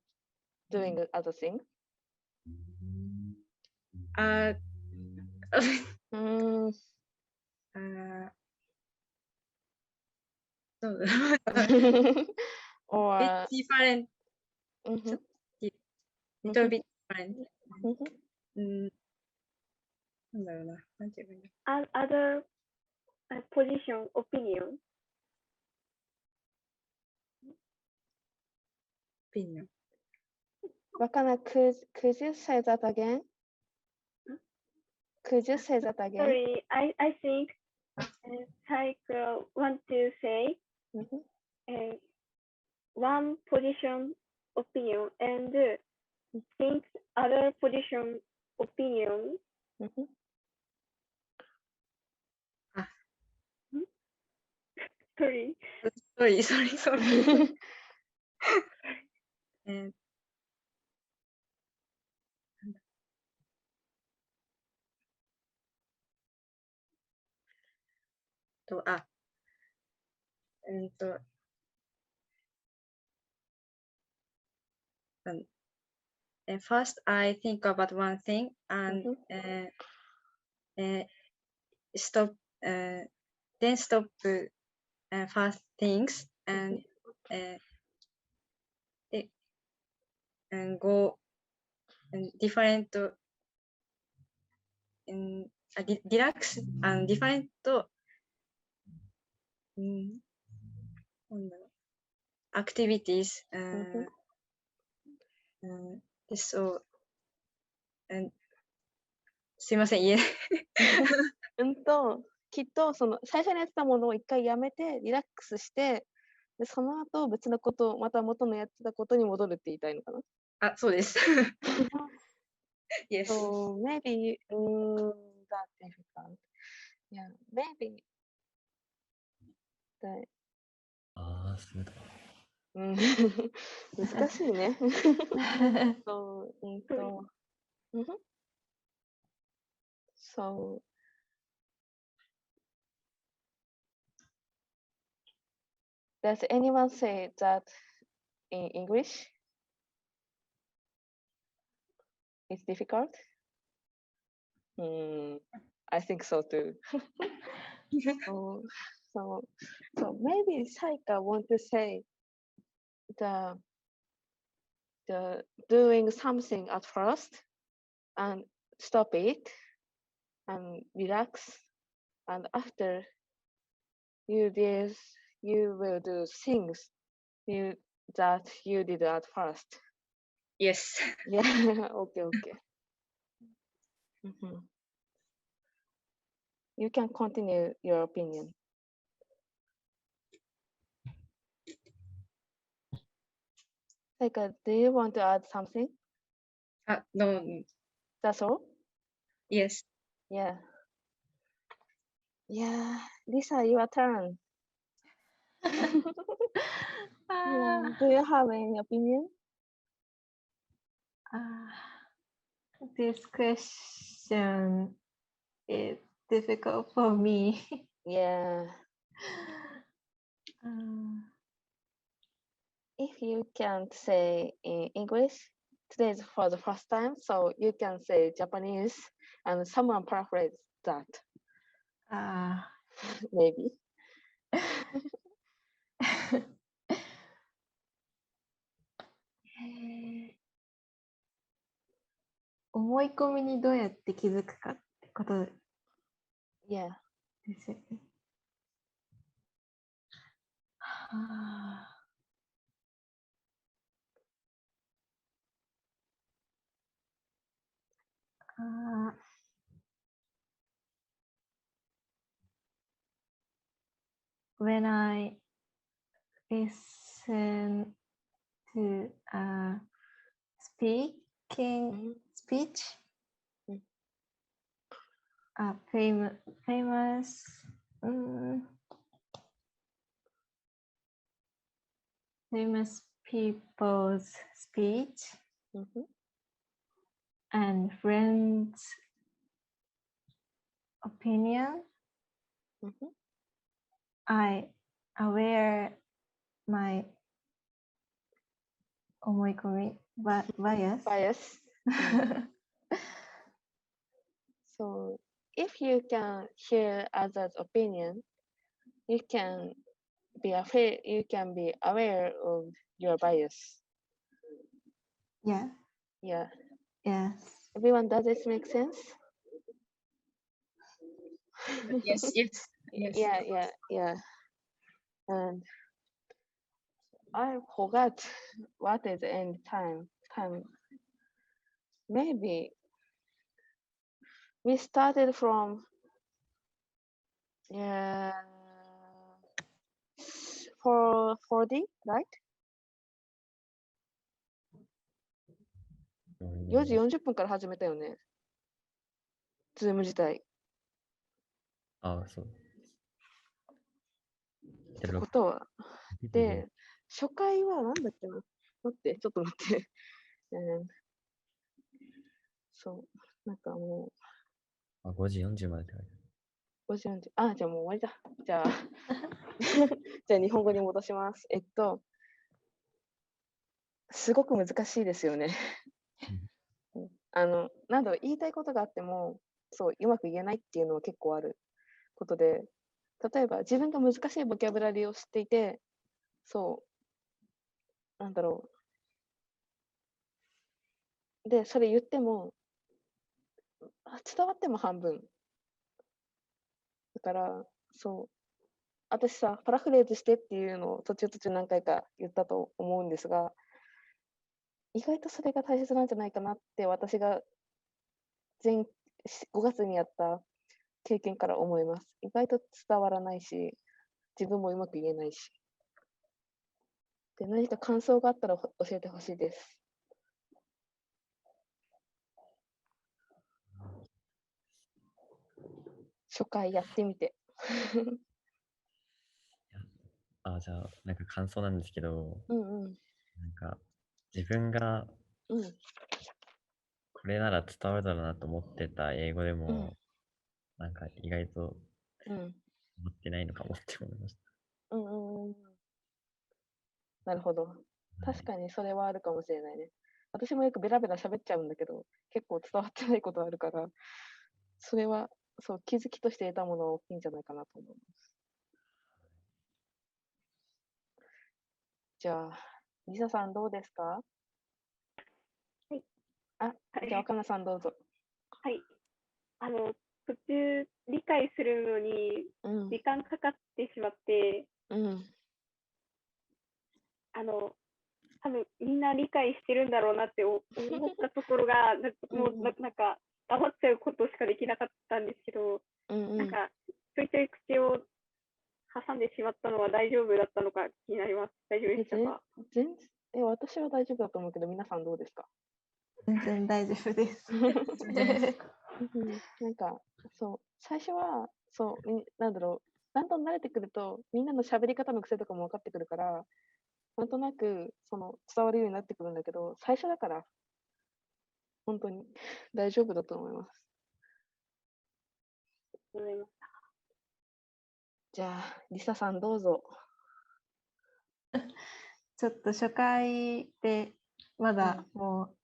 doing other things? Or it's different. Little bit different. なんだろうな、なんて言えばいいんだ。Other position opinion. Opinion. Wakana, could you say that again? Could you say that again? Sorry, I think Saika want to say one position opinion and think other position opinion. Sorry. First, I think about one thing and stop. Then stop first things and go different. Relax and different. Activities. So, すいません、言えない。きっとその最初にやってたものを一回やめてリラックスして、でその後別のことをまた元のやってたことに戻るって言いたいのかな。あ、そうです。Yes. So maybe that difficult. Yeah, maybe はい。ああ、そうだ。うん、難しいね。そう、So, does anyone say that in English it's difficult? I think so too. so, so maybe Saika want to say the doing something at first and stop it and relax, and after you will do things that you did at first. Yes. Yeah. Okay. You can continue your opinion. Saika, do you want to add something? No. That's all? Yes. Yeah. Lisa, your turn. Yeah. Do you have any opinion? This question is difficult for me. Yeah. If you can't say in English, today is for the first time, so you can say Japanese and someone paraphrase that. Maybe. 思い込みにどうやって気づくかってことですよね。When I listen to a speech, a famous people's speech and friends' opinion, I aware my 思い込み bias. So if you can hear others' opinion, you can be aware of your bias. Yeah. Yes. Everyone, does this make sense? Yes. Yeah. And I forgot what is the end time. Maybe we started from 4D, right? 4時40分から始めたよね。ズーム自体。ああ、そう。ってことは、で、初回はなんだっけな。ちょっと待って。そう、なんかもう。5時40までって書いてある。5時40。じゃあもう終わりだ。じゃあ、じゃあ日本語に戻します。すごく難しいですよね。なんだろう、言いたいことがあっても、そう、うまく言えないっていうのは結構あることで、例えば自分が難しいボキャブラリーを知っていて、そう、なんだろう。で、それ言っても、伝わっても半分。だから、そう、私さ、パラフレーズしてっていうのを途中何回か言ったと思うんですが、意外とそれが大切なんじゃないかなって私が5月にやった経験から思います。意外と伝わらないし、自分もうまく言えないし。で、何か感想があったら教えてほしいです。初回やってみて。じゃあ、なんか感想なんですけど、うんうん。なんか自分がうんこれなら伝わるだろうなと思ってた英語でうんも、なんか意外とうん思ってないのかもって思いましうんうんうん。なるほど。た。確かにそれはあるかもしれないね。私もよくベラベラ喋っちゃうんだけど、結構伝わってないことあるから、それはそう気づきとして得たものは大きいんじゃないかなと思います。じゃあ、リサさんどうですか？はい。あ、はじゃあ、い。岡野さんどうぞ。はい。途中理解するのにうん。時間かかってしまって、うん。多分みんな理解してるんだろうなって思ったところが、なんか黙っちゃうことしかできなかったんですけど、うんうん。なんかちょいちょい口を挟んでしまったのは大丈夫だったのか気になります。大丈夫でしたか？私は大丈夫だと思うけど、皆さんどうですか？全然大丈夫です。なんか、そう、最初は、そう、なんだろう、だんだん慣れてくると、みんなの喋り方の癖とかも分かってくるから、なんとなく、伝わるようになってくるんだけど、最初だから、本当に大丈夫だと思います。じゃあ、リサさんどうぞ。ちょっと初回でまだもう、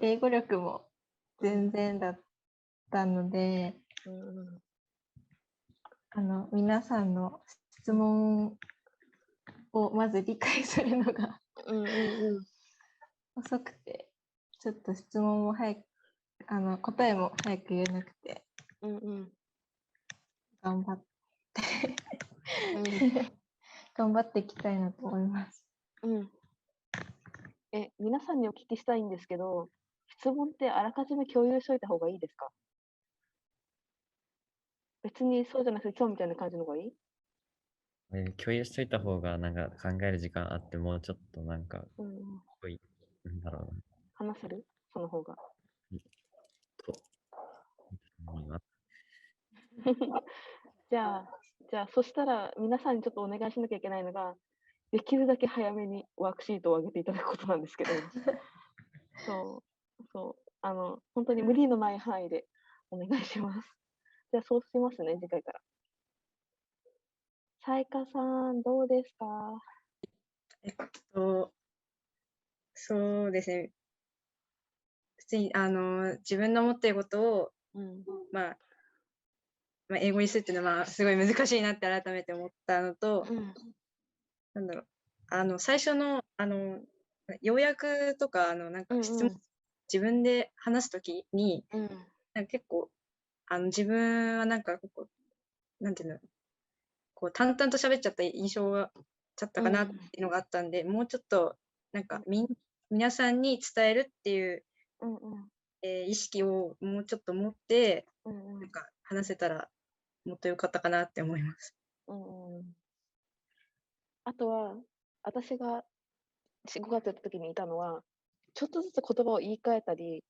英語力も全然だったので、皆さんの質問をまず理解するのが遅くて、ちょっと質問も早く、答えも早く言えなくて、頑張って頑張っていきたいなと思います。皆さんにお聞きしたいんですけど、質問ってあらかじめ共有しといた方がいいですか？別にそうじゃなくて今日みたいな感じの方がいい？共有しといた方がなんか考える時間あって、もうちょっとなんか、濃い、なんだろうな。話せる？その方が。と思います。じゃあ、そしたら皆さんにちょっとお願いしなきゃいけないのが、できるだけ早めにワークシートを上げていただくことなんですけど、本当に無理のない範囲でお願いします。じゃあ、そうしますね、次回から。サイカさん、どうですか？そうですね。普通に自分の思っていることを、英語にするっていうのはすごい難しいなって改めて思ったのと、なんだろう、最初の要約とかなんか質問、自分で話すときに、なんか結構自分はなんかなんていうの、淡々と喋っちゃった印象がちゃったかなっていうのがあったんで、もうちょっとなんか皆さんに伝えるっていう意識をもうちょっと持ってなんか話せたらもっと良かったかなって思います。あとは、私が5月やった時にいたのは、ちょっとずつ言葉を言い換えたり、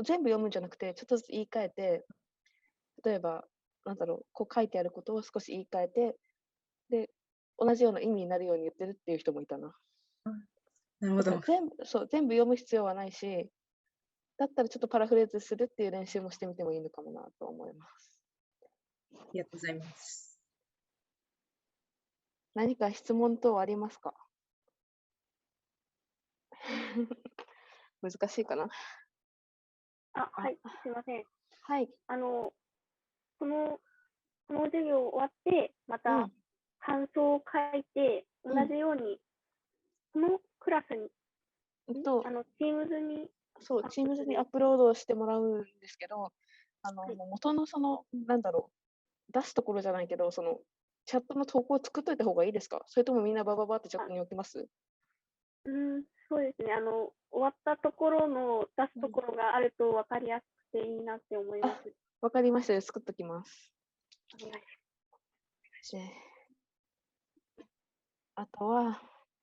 全部読むんじゃなくて、ちょっとずつ言い換えて、例えば、こう書いてあることを少し言い換えて、で、同じような意味になるように言ってるっていう人もいたな。なるほど。全部読む必要はないし、だったらちょっとパラフレーズするっていう練習もしてみてもいいのかもなと思います。ありがとうございます。何か質問等ありますか？難しいかな。はい、すいません。はい。この授業終わって、また感想を書いて、同じように、このクラスに、Teams に、Teams にアップロードしてもらうんですけど、元の出すところじゃないけど、チャットの投稿を作っといた方がいいですか？それともみんなバババってチャットに置きます？そうですね。終わったところの出すところがあると分かりやすくていいなって思います。わかりました。作っときます。お願いします。あとは、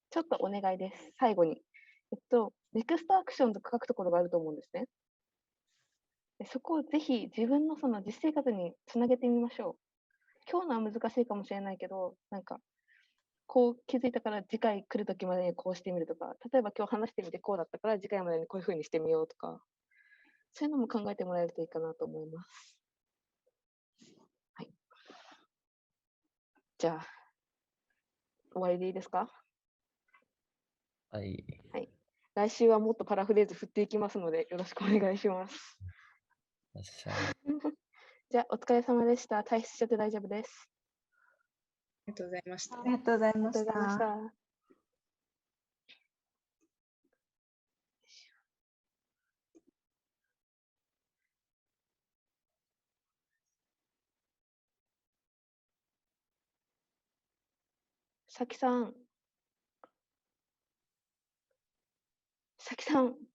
ちょっとお願いです。最後に。ネクストアクションと書くところがあると思うんですね。そこをぜひ自分の実生活につなげてみましょう。今日のは難しいかもしれないけど、こう気づいたから次回来るときまでにこうしてみるとか、例えば今日話してみてこうだったから次回までにこういうふうにしてみようとか、そういうのも考えてもらえるといいかなと思います。はい。じゃあ、終わりでいいですか？はい。はい。来週はもっとパラフレーズ振っていきますので、よろしくお願いします。じゃあ、お疲れ様でした。退出しちゃって大丈夫です。ありがとうございました。ありがとうございましありがとうございました。た。さきさん。さきさん。